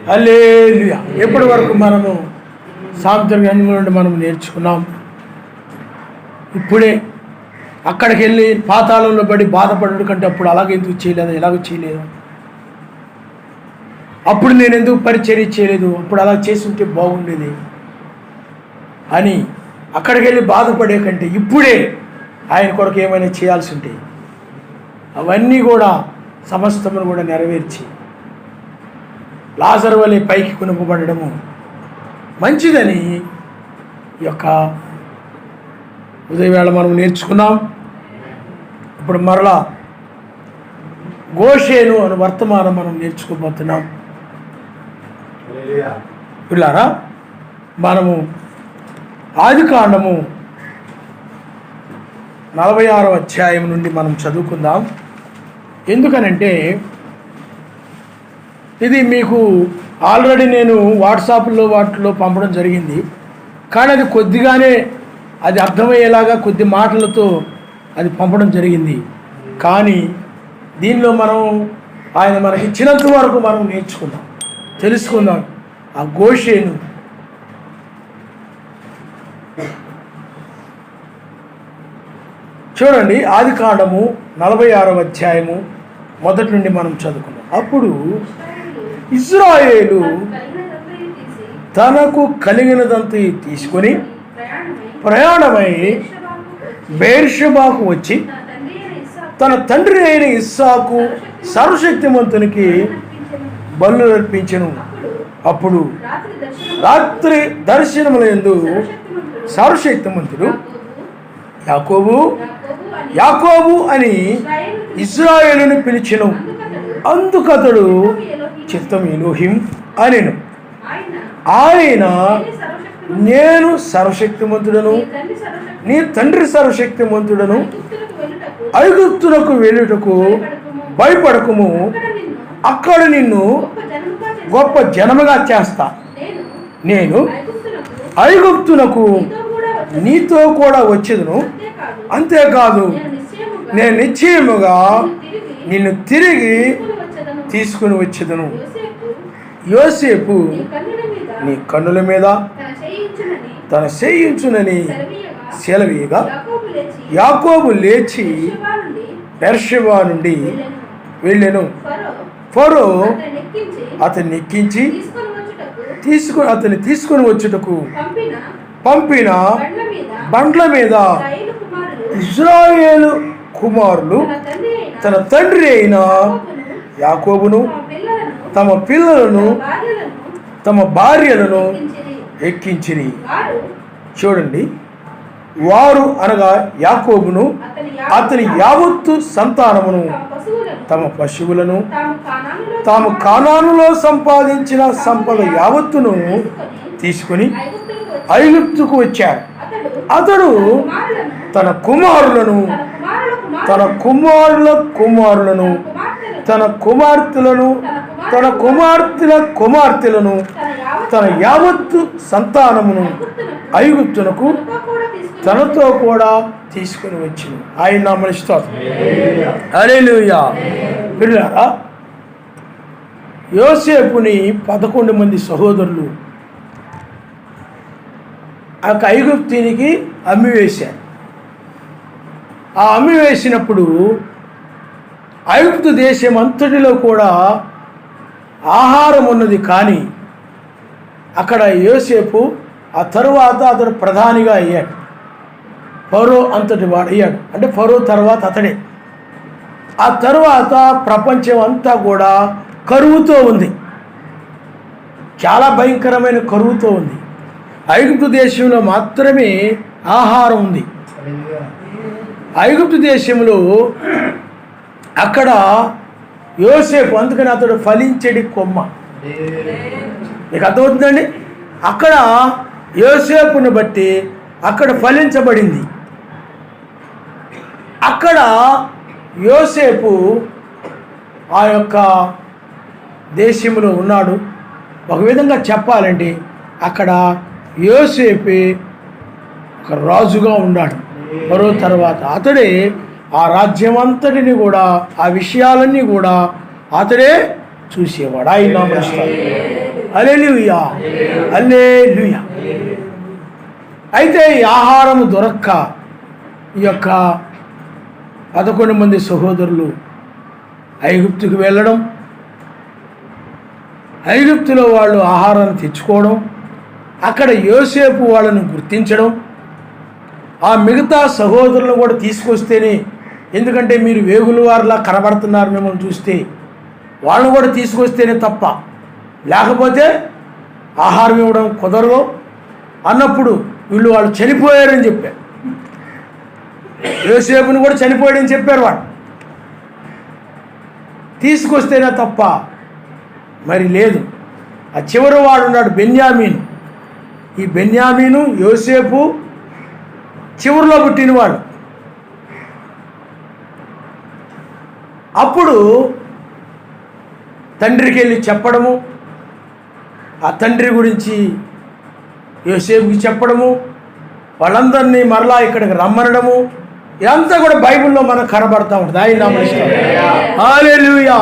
హల్లెలూయా. ఎప్పటి వరకు మనము సామెతల గ్రంథం నుండి మనం నేర్చుకున్నాం. ఇప్పుడే అక్కడికి వెళ్ళి పాతాళంలో పడి బాధపడడం కంటే అప్పుడు అలాగే ఎందుకు చేయలేదు, ఎలాగో చేయలేదు, అప్పుడు నేను ఎందుకు పరిచర్య చేయలేదు, అప్పుడు అలా చేస్తుంటే బాగుండేది అని అక్కడికి వెళ్ళి బాధపడే కంటే ఇప్పుడే ఆయన కొరకు ఏమైనా చేయాల్సి ఉంటే అవన్నీ కూడా సమస్తమును కూడా నెరవేర్చి లాజరు వలె పైకి కొనుపబడము మంచిదని ఈ యొక్క ఉదయవేళ మనం నేర్చుకున్నాం. ఇప్పుడు మరలా గోషేను అని వర్తమానం మనం నేర్చుకోబోతున్నాం. పిల్లారా, మనము ఆదికాండము 46వ అధ్యాయం నుండి మనం చదువుకుందాం. ఎందుకనంటే ఇది మీకు ఆల్రెడీ నేను వాట్సాప్లో వాటిలో పంపడం జరిగింది. కానీ అది కొద్దిగానే అది అర్థమయ్యేలాగా కొద్ది మాటలతో అది పంపడం జరిగింది. కానీ దీనిలో మనం ఆయన మనకి ఇచ్చినంత వరకు మనం నేర్చుకుందాం, తెలుసుకుందాం. ఆ గోషేను చూడండి, ఆదికాండము 46వ అధ్యాయము మొదటి నుండి మనం చదువుకున్నాం. అప్పుడు ఇశ్రాయేలు తనకు కలిగినదంతా తీసుకొని ప్రయాణమై బెయేర్షెబాకు వచ్చి తన తండ్రి అయిన ఇస్సాకు సర్వశక్తిమంతునికి బలులు అర్పించెను. అప్పుడు రాత్రి దర్శనములందు సర్వశక్తిమంతుడు యాకోబు అని ఇశ్రాయేలును పిలిచెను. అందుకతడు చిత్తం ఎలోహిం అనెను. ఆయన నేను సర్వశక్తిమంతుడను, నీ తండ్రి సర్వశక్తిమంతుడను, ఐగుప్తులకు వెళ్ళుటకు భయపడకుము, అక్కడ నిన్ను గొప్ప జనముగా చేస్తా. నేను ఐగుప్తునకు నీతో కూడా వచ్చేదను, అంతేకాదు నేను నిశ్చయముగా నిన్ను తిరిగి తీసుకుని వచ్చేదను. యోసేపు నీ కన్నుల మీద తన చేయించునని సెలవీయగా యాకోబు లేచి బెర్షెబా నుండి వెళ్ళెను. ఫరో అతన్ని ఎక్కించి అతన్ని తీసుకుని వచ్చుటకు పంపిన బండ్ల మీద ఇశ్రాయేలు కుమారులు తన తండ్రి అయిన యాకోబును తమ పిల్లలను తమ భార్యలను ఎక్కించిరి. చూడండి, వారు అనగా యాకోబును అతని యావత్తు సంతానమును తమ పశువులను తాము కానానులో సంపాదించిన సంపద యావత్తును తీసుకుని ఐగుప్తుకు వచ్చారు. అతడు తన కుమారులను తన కుమారుల కుమారులను తన కుమార్తెలను తన కుమార్తెల కుమార్తెలను తన యావత్తు సంతానమును ఐగుప్తునకు తనతో కూడా తీసుకుని వచ్చిన ఆయన నామమున స్తోత్రం. హల్లెలూయా. పిల్లారా, యోసేపుని 11 మంది సహోదరులు ఆ ఐగుప్తునికి అమ్మివేశారు. ఆ అమ్మివేసినప్పుడు ఐగుప్తు దేశం అంతటిలో కూడా ఆహారం ఉన్నది. కానీ అక్కడ యోసేపు ఆ తరువాత అతడు ప్రధానిగా అయ్యాడు. ఫరో అంతటి వాడు అయ్యాడు. అంటే ఫరో తర్వాత అతడే. ఆ తరువాత ప్రపంచం అంతా కూడా కరువుతో ఉంది, చాలా భయంకరమైన కరువుతో ఉంది. ఐగుప్తు దేశంలో మాత్రమే ఆహారం ఉంది. ఐగుప్తు దేశంలో అక్కడ యోసేపు, అందుకని అతడు ఫలించడి కొమ్మ. మీకు అర్థమవుతుందండి? అక్కడ యోసేపుని బట్టి అక్కడ ఫలించబడింది. అక్కడ యోసేపు ఆ యొక్క దేశంలో ఉన్నాడు. ఒక విధంగా చెప్పాలంటే అక్కడ యోసేపే ఒక రాజుగా ఉన్నాడు. మరో తర్వాత అతడే ఆ రాజ్యం అంతటిని కూడా, ఆ విషయాలన్నీ కూడా అతడే చూసేవాడు. ఆయన నామమున హల్లెలూయా, హల్లెలూయా. అయితే ఈ ఆహారము దొరక్క ఈ యొక్క 11 మంది సహోదరులు ఐగుప్తుకు వెళ్ళడం, ఐగుప్తులో వాళ్ళు ఆహారాన్ని తెచ్చుకోవడం, అక్కడ యోసేపు వాళ్ళని గుర్తించడం, ఆ మిగతా సహోదరులను కూడా తీసుకొస్తేనే, ఎందుకంటే మీరు వేగుల వారిలా కనబడుతున్నారు మిమ్మల్ని చూస్తే, వాళ్ళని కూడా తీసుకొస్తేనే తప్ప లేకపోతే ఆహారం ఇవ్వడం కుదరదు అన్నప్పుడు వాళ్ళు చనిపోయారని చెప్పారు. యోసేపుని కూడా చనిపోయాడని చెప్పారు. వాడు తీసుకొస్తేనే తప్ప మరి లేదు. ఆ చివరి వాడు ఉన్నాడు బెన్యామీను. ఈ బెన్యామీను యోసేపు చివరిలో పుట్టినవాడు. అప్పుడు తండ్రికి వెళ్ళి చెప్పడము, ఆ తండ్రి గురించి యోసేపుకి చెప్పడము, వాళ్ళందరినీ మరలా ఇక్కడికి రమ్మనడము, ఇదంతా కూడా బైబిల్లో మనకు కనబడతా ఉంటుంది. ఆయన హల్లెలూయా,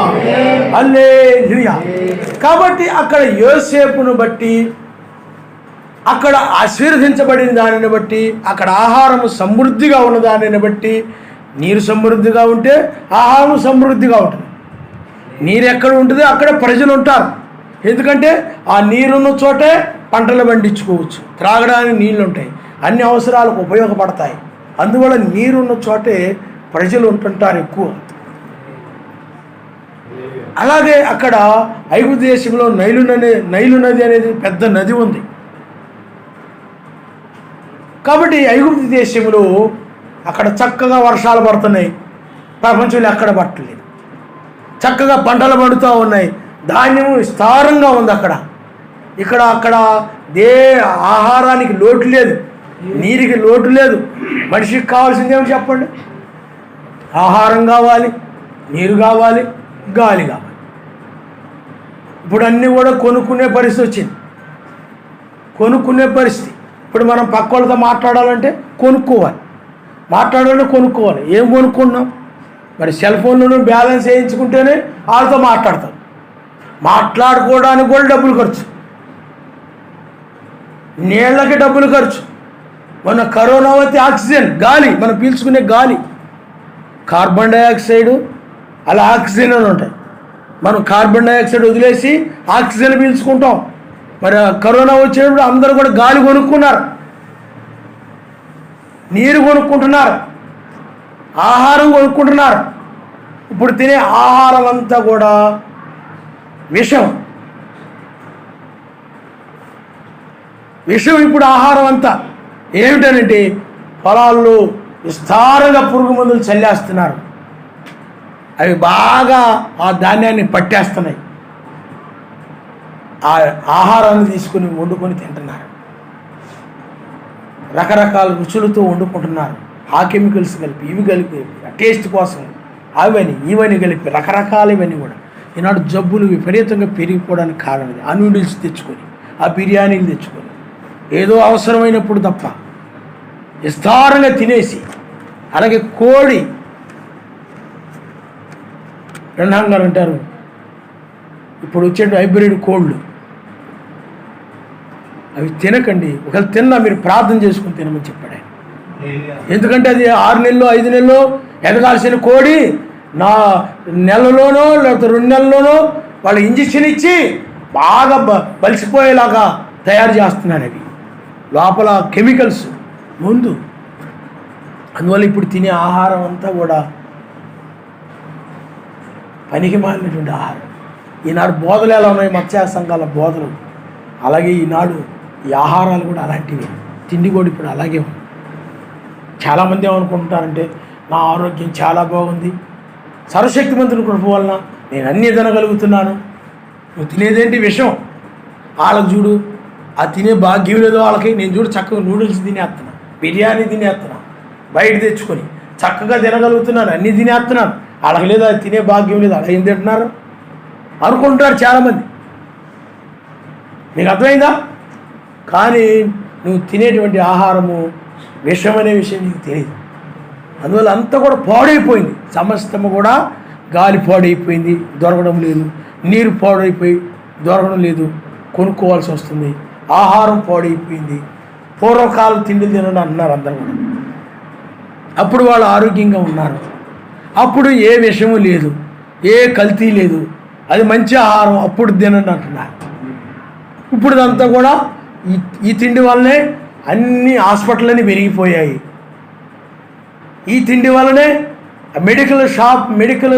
హల్లెలూయా. కాబట్టి అక్కడ యోసేపును బట్టి, అక్కడ ఆశీర్వదించబడిన దానిని బట్టి, అక్కడ ఆహారము సమృద్ధిగా ఉన్న దానిని బట్టి, నీరు సమృద్ధిగా ఉంటే ఆహారం సమృద్ధిగా ఉంటుంది. నీరు ఎక్కడ ఉంటుంది అక్కడ ప్రజలు ఉంటారు. ఎందుకంటే ఆ నీరున్న చోటే పంటలు పండించుకోవచ్చు, త్రాగడానికి నీళ్ళు ఉంటాయి, అన్ని అవసరాలకు ఉపయోగపడతాయి. అందువల్ల నీరున్న చోటే ప్రజలు ఉంటుంటారు ఎక్కువ. అలాగే అక్కడ ఐగుప్తు దేశంలో నైలు నది అనేది పెద్ద నది ఉంది. కాబట్టి ఐగుప్తు దేశంలో అక్కడ చక్కగా వర్షాలు పడుతున్నాయి, ప్రపంచంలో ఎక్కడ పట్టలేదు. చక్కగా పంటలు పండుతూ ఉన్నాయి, ధాన్యం విస్తారంగా ఉంది అక్కడ. అక్కడ ఆహారానికి లోటు లేదు, నీరుకి లోటు లేదు. మనిషికి కావాల్సింది ఏమిటి చెప్పండి? ఆహారం కావాలి, నీరు కావాలి, గాలి కావాలి. ఇప్పుడు అన్నీ కూడా కొనుక్కునే పరిస్థితి వచ్చింది. ఇప్పుడు మనం పక్క వాళ్ళతో మాట్లాడాలంటే కొనుక్కోవాలి. ఏం కొనుక్కున్నాం? మరి సెల్ ఫోన్లను బ్యాలెన్స్ వేయించుకుంటేనే వాళ్ళతో మాట్లాడతాం. మాట్లాడుకోవడానికి కూడా డబ్బులు ఖర్చు, నీళ్ళకి డబ్బులు ఖర్చు. మన కరోనా వచ్చి ఆక్సిజన్, గాలి, మనం పీల్చుకునే గాలి, కార్బన్ డైఆక్సైడ్ అలా ఆక్సిజన్ అని ఉంటాయి. మనం కార్బన్ డైఆక్సైడ్ వదిలేసి ఆక్సిజన్ పీల్చుకుంటాం. మరి కరోనా వచ్చేటప్పుడు అందరూ కూడా గాలి కొనుక్కున్నారు, నీరు కొనుక్కుంటున్నారు, ఆహారం కొనుక్కుంటున్నారు. ఇప్పుడు తినే ఆహారం అంతా కూడా విషం. ఇప్పుడు ఆహారం అంతా ఏమిటనంటే పొలాల్లో విస్తారంగా పురుగు మందులు చల్లేస్తున్నారు. అవి బాగా ఆ ధాన్యాన్ని పట్టేస్తున్నాయి. ఆ ఆహారాన్ని తీసుకుని వండుకొని తింటున్నారు. రకరకాల రుచులతో వండుకుంటున్నారు. ఆ కెమికల్స్ కలిపి, ఇవి కలిపి, టేస్ట్ కోసం ఇవన్నీ కలిపి రకరకాలు. ఇవన్నీ కూడా ఈనాడు జబ్బులు విపరీతంగా పెరిగిపోవడానికి కారణం ఇది. ఆ నూడిల్స్ తెచ్చుకొని, ఆ బిర్యానీలు తెచ్చుకొని, ఏదో అవసరమైనప్పుడు తప్ప విస్తారంగా తినేసి. అలాగే కోడి, రెండాం గారు అంటారు ఇప్పుడు వచ్చే హైబ్రిడ్ కోళ్ళు, అవి తినకండి. ఒకవేళ తిన్నా మీరు ప్రార్థన చేసుకుని తినమని చెప్పాడు ఆయన. ఎందుకంటే అది 6 నెలలు 5 నెలలు ఎదగాల్సిన కోడి నా నెలలోనో లేకపోతే 2 నెలల్లోనో వాళ్ళు ఇంజక్షన్ ఇచ్చి బాగా బలిసిపోయేలాగా తయారు చేస్తున్నారు. అవి లోపల కెమికల్స్ ముందు. అందువల్ల ఇప్పుడు తినే ఆహారం అంతా కూడా పనికి మాలినటువంటి ఆహారం. ఈనాడు బోధలు ఎలా ఉన్నాయి, మత్స్య సంఘాల బోధలు, అలాగే ఈనాడు ఈ ఆహారాలు కూడా అలాంటివి. తిండి కూడా ఇప్పుడు అలాగే ఉంది. చాలామంది ఏమనుకుంటారంటే నా ఆరోగ్యం చాలా బాగుంది, సర్వశక్తిమంతుని కృప వలన నేను అన్నీ తినగలుగుతున్నాను. నువ్వు తినేదేంటి? విషం. వాళ్ళకి చూడు, ఆ తినే భాగ్యం లేదో వాళ్ళకి. నేను చూడు చక్కగా నూడిల్స్ తినేస్తున్నా, బిర్యానీ తినేస్తున్నా, బయట తెచ్చుకొని చక్కగా తినగలుగుతున్నాను, అన్నీ తినేస్తున్నాను. వాళ్ళకి లేదు, అది తినే భాగ్యం లేదు. అలా ఏం తింటున్నారు అనుకుంటారు చాలామంది. మీకు అర్థమైందా? కానీ నువ్వు తినేటువంటి ఆహారము విషం అనే విషయం నీకు తెలియదు. అందువల్ల అంతా కూడా పాడైపోయింది. సమస్తము కూడా గాలి పాడైపోయింది, దొరకడం లేదు. నీరు పాడైపోయి దొరకడం లేదు. కొనుక్కోవాల్సి వస్తుంది. ఆహారం పాడైపోయింది. పూర్వకాలం తిండి తినండి అన్నారు అందరూ కూడా. అప్పుడు వాళ్ళు ఆరోగ్యంగా ఉన్నారు. అప్పుడు ఏ విషయము లేదు, ఏ కల్తీ లేదు, అది మంచి ఆహారం, అప్పుడు తినండి అంటున్నారు. ఇప్పుడు ఇదంతా కూడా ఈ తిండి వల్లనే అన్ని హాస్పిటళ్ళని పెరిగిపోయాయి. ఈ తిండి వల్లనే మెడికల్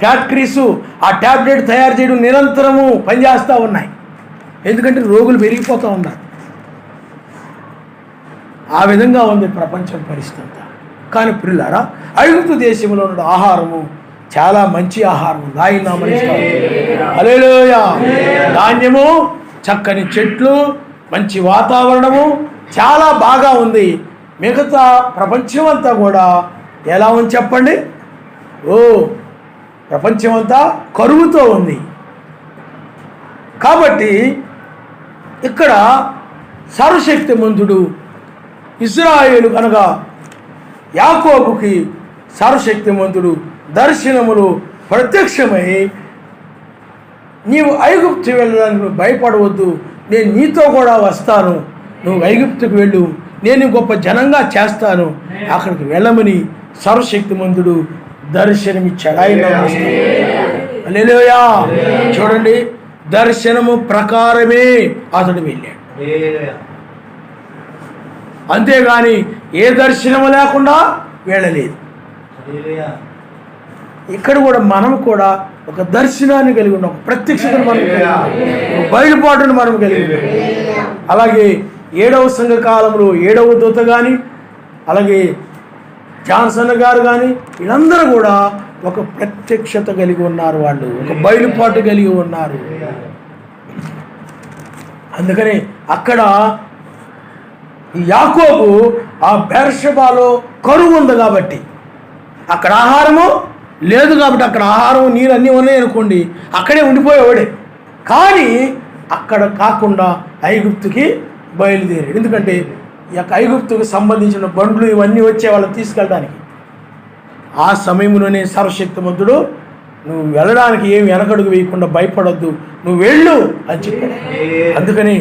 ఫ్యాక్టరీసు ఆ ట్యాబ్లెట్ తయారు చేయడం నిరంతరము పనిచేస్తూ ఉన్నాయి. ఎందుకంటే రోగులు పెరిగిపోతూ ఉన్నారు. ఆ విధంగా ఉంది ప్రపంచం పరిస్థితి అంతా. కానీ ప్రియులారా, ఐగుప్తు దేశంలో ఉన్న ఆహారము చాలా మంచి ఆహారం ఉంది. ఆయన నామమున హల్లెలూయా. ధాన్యము, చక్కని చెట్లు, మంచి వాతావరణము చాలా బాగా ఉంది. మిగతా ప్రపంచం అంతా కూడా ఎలా ఉంది చెప్పండి? ప్రపంచం అంతా కరువుతో ఉంది. కాబట్టి ఇక్కడ సర్వశక్తిమంతుడు ఇశ్రాయేలు కనుక యాకోబుకి సర్వశక్తిమంతుడు దర్శనములు ప్రత్యక్షమై, నీవు ఐగుప్తు వెళ్ళడానికి భయపడవద్దు, నేను నీతో కూడా వస్తాను, నువ్వు ఐగుప్తుకు వెళ్ళు, నేను గొప్ప జనంగా చేస్తాను, అక్కడికి వెళ్ళమని సర్వశక్తిమంతుడు దర్శనమిచ్చాడు. ఆయన హల్లెలూయా. చూడండి, దర్శనము ప్రకారమే అతడు వెళ్ళాడు. అంతేగాని ఏ దర్శనము లేకుండా వెళ్ళలేదు. ఇక్కడ కూడా మనం కూడా ఒక దర్శనాన్ని కలిగి ఉన్నాం, ఒక ప్రత్యక్షతను మనం కలిగి ఉన్నాం, బయలుపాటును మనం కలిగి ఉన్నాం. అలాగే 7వ సంఘ కాలంలో 7వ దూత కానీ, అలాగే జాన్సన్ గారు కానీ, వీళ్ళందరూ కూడా ఒక ప్రత్యక్షత కలిగి ఉన్నారు. వాళ్ళు ఒక బయలుపాటు కలిగి ఉన్నారు. అందుకని అక్కడ యాకోబు ఆ బెర్షెబాలో కరువు ఉంది కాబట్టి, అక్కడ ఆహారము లేదు కాబట్టి, అక్కడ ఆహారం నీరు అన్నీ ఉన్నాయి అనుకోండి, అక్కడే ఉండిపోయేవాడే. కానీ అక్కడ కాకుండా ఐగుప్తుకి బయలుదేరాడు. ఎందుకంటే ఈ యొక్క ఐగుప్తుకు సంబంధించిన బండ్లు ఇవన్నీ వచ్చే వాళ్ళని తీసుకెళ్ళడానికి. ఆ సమయంలోనే సర్వశక్తిమంతుడు, నువ్వు వెళ్ళడానికి ఏమి వెనకడుగు వేయకుండా భయపడొద్దు, నువ్వు వెళ్ళు అని చెప్పాడు. అందుకని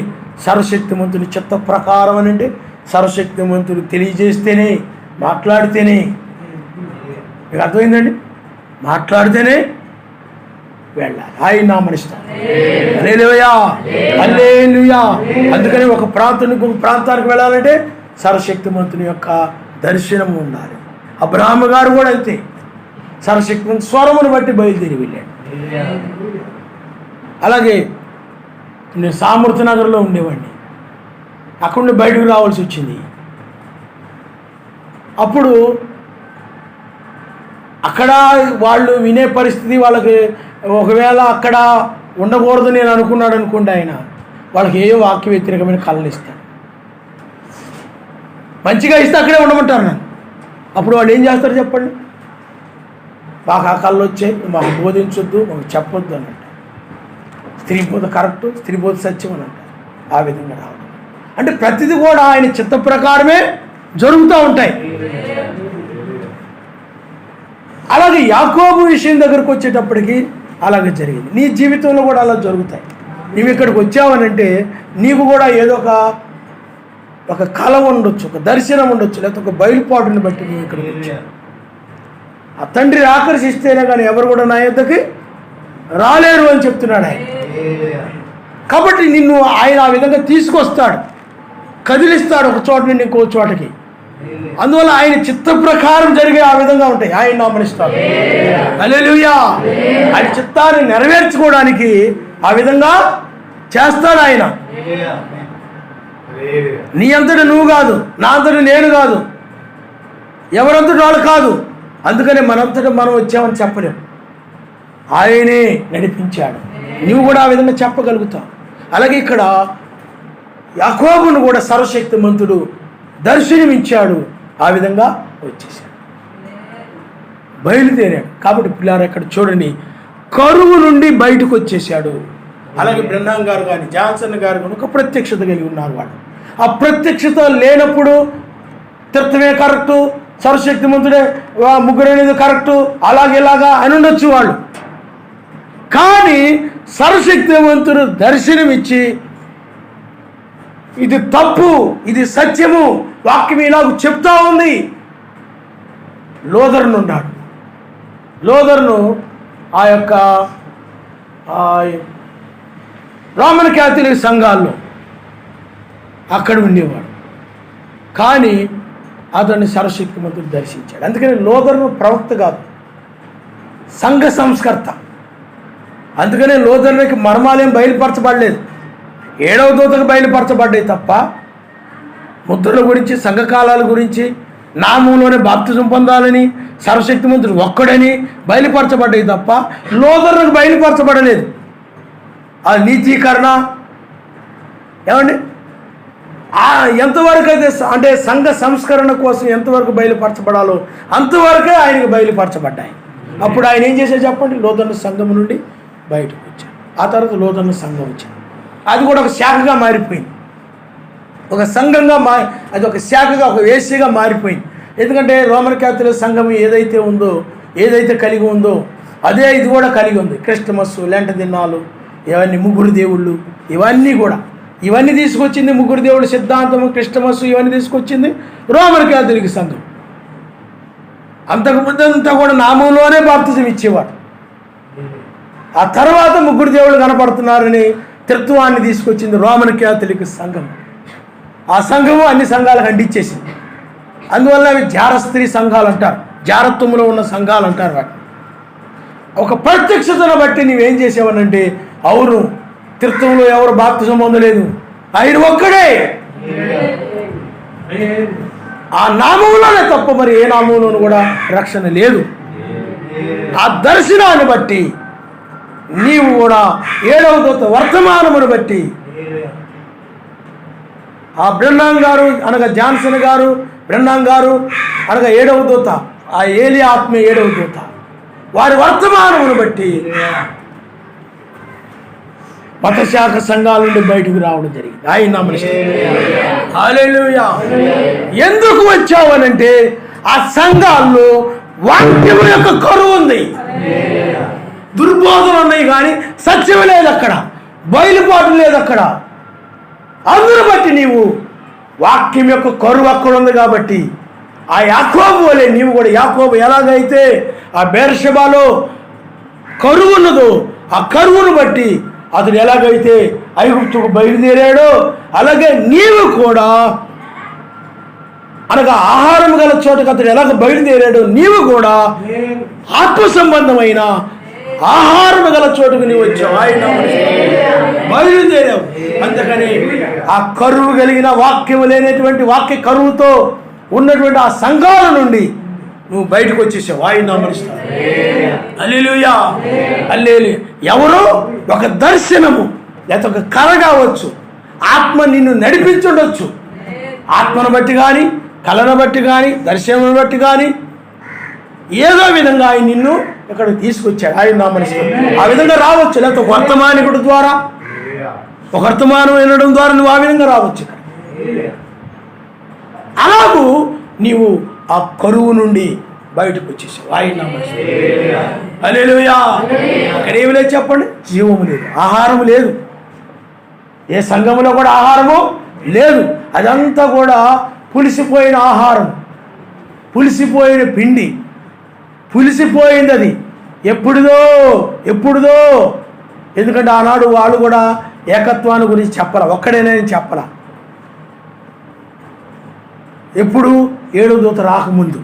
సర్వశక్తిమంతుని చిత్త ప్రకారం అని అంటే సర్వశక్తిమంతుడు తెలియజేస్తేనే, మాట్లాడితేనే, మీకు అర్థమైందండి? మాట్లాడితేనే వెళ్ళాలి. ఆయన నామనిస్తాను. హల్లెలూయా, హల్లెలూయా. అందుకని ఒక ప్రాంతానికి వెళ్ళాలంటే సర్వశక్తిమంతుని యొక్క దర్శనం ఉండాలి. అబ్రహాము గారు కూడా అంతే, సర్వశక్తిమంతుని స్వరమును బట్టి బయలుదేరి వెళ్ళాడు. అలాగే నేను సామర్థ్య నగర్లో ఉండేవాడిని, అక్కడ నుండి బయటకు రావాల్సి వచ్చింది. అప్పుడు అక్కడ వాళ్ళు వినే పరిస్థితి వాళ్ళకి, ఒకవేళ అక్కడ ఉండకూడదు నేను అనుకున్నాడు అనుకోండి, ఆయన వాళ్ళకి ఏవో వాక్య వ్యతిరేకమైన కళలు ఇస్తాడు. మంచిగా ఇస్తే అక్కడే ఉండమంటారు నన్ను. అప్పుడు వాళ్ళు ఏం చేస్తారు చెప్పండి? మాకు ఆ కళ్ళు వచ్చాయి, మాకు బోధించొద్దు, మాకు చెప్పొద్దు అని అంటారు. స్త్రీ బోధ కరెక్టు, స్త్రీ బోధ సత్యం అని అంటారు. ఆ విధంగా రావడం అంటే ప్రతిదీ కూడా ఆయన చిత్త ప్రకారమే జరుగుతూ ఉంటాయి. అలాగే యాకోబు విషయం దగ్గరకు వచ్చేటప్పటికి అలాగే జరిగింది. నీ జీవితంలో కూడా అలా జరుగుతాయి. నీవు ఇక్కడికి వచ్చావనంటే నీకు కూడా ఏదో ఒక కళ ఉండొచ్చు, ఒక దర్శనం ఉండొచ్చు, లేకపోతే ఒక బయలుపాటుని బట్టి నువ్వు ఇక్కడికి వచ్చావు. ఆ తండ్రిని ఆకర్షిస్తేనే కానీ ఎవరు కూడా నా యొద్దకి రాలేరు అని చెప్తున్నాడు ఆయన. కాబట్టి నిన్ను ఆయన ఆ విధంగా తీసుకొస్తాడు, కదిలిస్తాడు ఒక చోట నుండి ఇంకో చోటకి. అందువల్ల ఆయన చిత్త ప్రకారం జరిగే ఆ విధంగా ఉంటాయి. ఆయన నామనిస్తాడు. హల్లెలూయా. ఆయన చిత్తాన్ని నెరవేర్చుకోవడానికి ఆ విధంగా చేస్తాడు ఆయన. నీ అంతటి నువ్వు కాదు, నా అంతటి నేను కాదు, ఎవరంతటి వాళ్ళు కాదు. అందుకనే మనంతటి మనం వచ్చామని చెప్పలేము. ఆయనే నడిపించాడు. నువ్వు కూడా ఆ విధంగా చెప్పగలుగుతావు. అలాగే ఇక్కడ యాకోబును కూడా సర్వశక్తిమంతుడు దర్శనమిచ్చాడు, ఆ విధంగా వచ్చేసాడు, బయలుదేరాడు. కాబట్టి పిల్లారు ఇక్కడ చూడండి, కరువు నుండి బయటకు వచ్చేసాడు. అలాగే బ్రహ్మాం గారు కానీ జాన్సన్ గారు కానీ ఒక ప్రత్యక్షత కలిగి ఉన్నారు. వాళ్ళు ఆ ప్రత్యక్షత లేనప్పుడు తీర్థమే కరెక్టు, సర్వశక్తిమంతుడే ముగ్గురు అనేది కరెక్టు, అలాగేలాగా అని ఉండొచ్చు వాళ్ళు. కానీ సర్వశక్తిమంతుడు దర్శనమిచ్చి ఇది తప్పు, ఇది సత్యము, వాక్యం ఇలాగ చెప్తా ఉంది. లోదర్ను ఉన్నాడు. లోదర్ను ఆ యొక్క రోమన్ క్యాథలిక్ సంఘాల్లో అక్కడ ఉండేవాడు. కానీ అతన్ని సర్వశక్తిమంతుడు దర్శించాడు. అందుకని లోదర్ను ప్రవక్త కాదు, సంఘ సంస్కర్త. అందుకనే లోదర్నికి మర్మాలేం బయలుపరచబడలేదు, 7వ దూతకు బయలుపరచబడ్డాయి తప్ప ముద్రల గురించి, సంఘకాలాల గురించి, నామంలోనే బాప్తిజం పొందాలని, సర్వశక్తిమంతుడు ఒక్కడని బయలుపరచబడ్డాయి తప్ప లోదర్నికి బయలుపరచబడలేదు. ఆ నీతీకరణ ఏమండి ఎంతవరకు అయితే అంటే సంఘ సంస్కరణ కోసం ఎంతవరకు బయలుపరచబడాలో అంతవరకే ఆయనకు బయలుపరచబడ్డాయి. అప్పుడు ఆయన ఏం చేశాడు చెప్పండి? లోదర్ను సంఘం నుండి బయటకు వచ్చాడు. ఆ తర్వాత లోదర్ను సంఘం వచ్చింది. అది కూడా ఒక శాఖగా మారిపోయింది, ఒక సంఘంగా అది ఒక శాఖగా, ఒక వేశ్యగా మారిపోయింది. ఎందుకంటే రోమన్ క్యాథలిక్ సంఘం ఏదైతే ఉందో, ఏదైతే కలిగి ఉందో అదే ఇది కూడా కలిగి ఉంది. క్రిస్టమస్, లెంట దినాలు, ఇవన్నీ ముగ్గురు దేవుళ్ళు, ఇవన్నీ తీసుకొచ్చింది ముగ్గురు దేవుడు సిద్ధాంతము. క్రిస్టమస్ ఇవన్నీ తీసుకొచ్చింది రోమన్ క్యాథలిక్ సంఘం. అంతకుముందంతా కూడా నామంలోనే బాప్తిజం ఇచ్చేవాడు. ఆ తర్వాత ముగ్గురు దేవుళ్ళు కనపడుతున్నారని త్రిత్వాన్ని తీసుకొచ్చింది రోమన్ క్యాథలిక్ సంఘం. ఆ సంఘము అన్ని సంఘాలకు అంటించేసింది. అందువల్ల అవి జారస్త్రీ సంఘాలు అంటారు, జారత్వంలో ఉన్న సంఘాలు అంటారు. వాటి ఒక ప్రత్యక్షతను బట్టి నువ్వేం చేసావనంటే, అవును త్రిత్వంలో ఎవరు బాప్తిజం పొందలేదు, ఆయన ఒక్కడే. ఆ నామంలోనే తప్ప మరి ఏ నామంలోనూ కూడా రక్షణ లేదు. ఆ దర్శనాన్ని బట్టి నీవు కూడా 7వ దూత వర్తమానమును బట్టి ఆ బ్రెన్నాం గారు అనగా జాన్సన్ గారు, బ్రెన్నాం గారు అనగా 7వ దూత, ఆ ఏలి ఆత్మ 7వ దూత, వారి వర్తమానమును బట్టి మతశాఖ సంఘాల నుండి బయటకు రావడం జరిగింది. ఆయన హల్లెలూయా. ఎందుకు వచ్చావనంటే ఆ సంఘాల్లో వాక్యం యొక్క కరువు ఉంది, దుర్బోధనలు ఉన్నాయి, కానీ సత్యం లేదు అక్కడ, బయలుపాటు లేదు అక్కడ. అందును బట్టి నీవు వాక్యం యొక్క కరువు అక్కడ ఉంది కాబట్టి ఆ యాకోబు వలె నీవు కూడా, యాకోబు ఎలాగైతే ఆ బెర్షెబాలో కరువు ఉన్నదో ఆ కరువును బట్టి అతడు ఎలాగైతే ఐగుప్తుకు బయలుదేరాడో అలాగే నీవు కూడా, అనగా ఆహారం గల చోటకు అతడు ఎలాగ బయలుదేరాడో నీవు కూడా ఆత్మ సంబంధమైన ఆహారం గల చోటుకు నీవు వచ్చావు. ఆయన బయలుదేరావు. అందుకని ఆ కరువు కలిగిన వాక్యం లేనటువంటి వాక్య కరువుతో ఉన్నటువంటి ఆ సంఘాల నుండి నువ్వు బయటకు వచ్చేసావు. ఆయన నమస్కారం. హల్లెలూయా, హల్లెలూయా. ఎవరో ఒక దర్శనము లేకపోతే ఒక కళ కావచ్చు, ఆత్మ నిన్ను నడిపించుండొచ్చు. ఆత్మను బట్టి కానీ, కళను బట్టి కానీ, దర్శనం బట్టి కానీ ఏదో విధంగా ఆయన నిన్ను ఇక్కడ తీసుకొచ్చాడు. ఆయన నమస్కారం. ఆ విధంగా రావచ్చు. లేకపోతే ఒక వర్తమానికుడి ద్వారా, ఒక వర్తమానం వినడం ద్వారా నువ్వు ఆ విధంగా రావచ్చు. ఇక్కడ అలాగూ నీవు ఆ కరువు నుండి బయటకు వచ్చేసావు. ఆయన హల్లెలూయా. అక్కడ ఏమి లేదు చెప్పండి? జీవము లేదు, ఆహారము లేదు. ఏ సంఘంలో కూడా ఆహారము లేదు. అదంతా కూడా పులిసిపోయిన ఆహారం, పులిసిపోయిన పిండి, పులిసిపోయింది. అది ఎప్పుడుదో. ఎందుకంటే ఆనాడు వాళ్ళు కూడా ఏకత్వాన్ని గురించి చెప్పాల, ఒక్కడేనని చెప్పాల. ఎప్పుడు 7వ దూత రాకముందు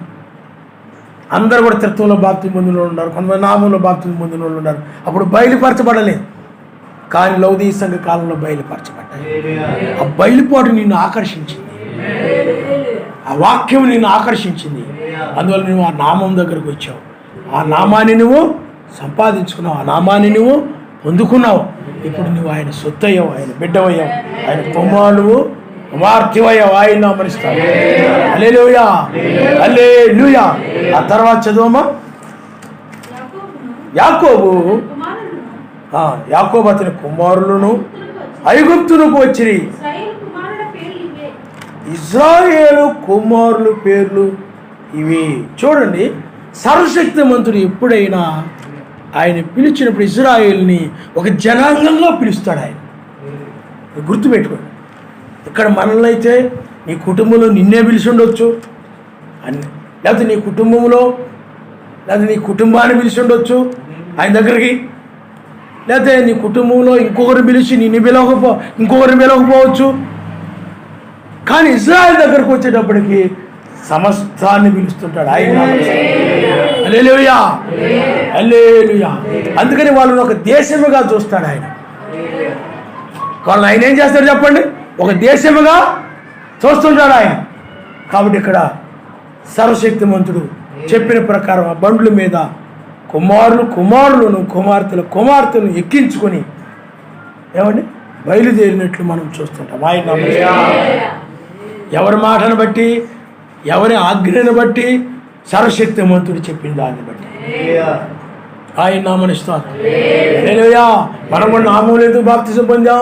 అందరూ కూడా త్రిత్వంలో బాప్తిజం పొందిన వాళ్ళు ఉన్నారు, కొంతమంది నామంలో బాప్తిజం పొందిన వాళ్ళు ఉన్నారు. అప్పుడు బయలుపరచబడలేదు, కానీ లౌదీయ సంఘ కాలంలో బయలుపరచబడ్డాయి. ఆ బయలుపాటు నిన్ను ఆకర్షించింది, ఆ వాక్యం నిన్ను ఆకర్షించింది. అందువల్ల నువ్వు ఆ నామం దగ్గరకు వచ్చావు, ఆ నామాన్ని నువ్వు సంపాదించుకున్నావు, ఆ నామాన్ని నువ్వు పొందుకున్నావు. ఇప్పుడు నువ్వు ఆయన సొత్తయ్యావు, ఆయన బిడ్డవయ్యావు, ఆయన కుమార్తెవయ్యావు. ఆయన నామనిస్తావు. హల్లెలూయా, హల్లెలూయా. ఆ తర్వాత చదువమ్మా. యాకోబు అతని కుమారులను ఐగుప్తునకు వచ్చిరి. ఇజ్రాయేలు కుమారుల పేర్లు ఇవి. చూడండి, సర్వశక్తిమంతుడు ఎప్పుడైనా ఆయన పిలిచినప్పుడు ఇజ్రాయేల్ని ఒక జనాంగంగా పిలుస్తాడు. ఆయన గుర్తుపెట్టుకోండి, ఇక్కడ మనల్ని అయితే నీ కుటుంబంలో నిన్నే పిలిచి ఉండొచ్చు అని, లేకపోతే నీ కుటుంబంలో లేకపోతే నీ కుటుంబాన్ని పిలిచి ఉండొచ్చు ఆయన దగ్గరికి, లేకపోతే నీ కుటుంబంలో ఇంకొకరిని పిలిచి ఇంకొకరిని పిలవకపోవచ్చు. కానీ ఇజ్రాయెల్ దగ్గరకు వచ్చేటప్పటికి సమస్తాన్ని పిలుస్తుంటాడు ఆయన. హల్లెలూయా, హల్లెలూయా. అందుకని వాళ్ళని ఒక దేశముగా చూస్తాడు ఆయన. వాళ్ళని ఆయన ఏం చేస్తాడు చెప్పండి? ఒక దేశముగా చూస్తుంటాడు ఆయన. కాబట్టి ఇక్కడ సర్వశక్తిమంతుడు చెప్పిన ప్రకారం ఆ బండ్ల మీద కుమారులను కుమార్తెలను ఎక్కించుకొని ఏమండి బయలుదేరినట్లు మనం చూస్తుంటాం. ఆయన ఎవరి మాటను బట్టి, ఎవరి ఆజ్ఞను బట్టి, సర్వశక్తిమంతుడు చెప్పిన దాన్ని బట్టి ఆయన నామమున స్తోత్రం. హల్లెలూయా. మనం కూడా నామములో ఎందుకు బాప్తిసం పొందాం?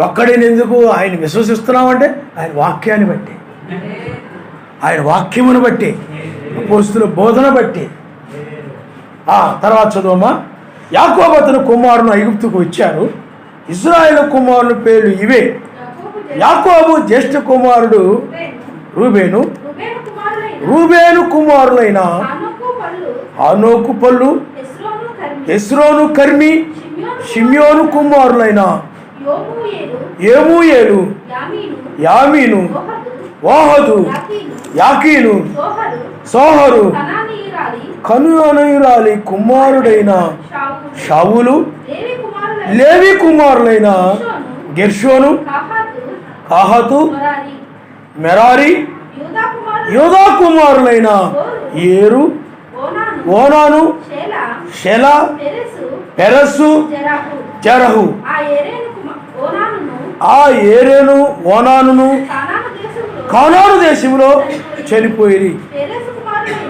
ఒక్కడిని ఎందుకు ఆయన విశ్వసిస్తున్నామంటే ఆయన వాక్యాన్ని బట్టి, ఆయన వాక్యమును బట్టి, అపోస్తలుల బోధన బట్టి. తర్వాత చదువమ్మా. యాకోబు అతని కుమారులు ఐగుప్తుకు వచ్చారు. ఇశ్రాయేలు కుమారుల పేర్లు ఇవే. యాకోబు జ్యేష్ఠ కుమారుడు రూబేను. రూబేను కుమారులైన హనోకు పల్లు, హెస్రోను కర్మి, షిమ్యోను కుమారులైన ఏమూయేలు, యామీను, ఓహదు, యాకీను, సోహరు, కనునయురాలి కుమారుడైన షావులు, లేవి కుమారులైన గెర్షోను, కాహతు, మెరారి, యూదా కుమారులైన ఏరు, ఓనాను, షెలా, పెరస్సు, జరహు. ఆ ఏరేను ఓనాను కానాను దేశంలో చనిపోయి.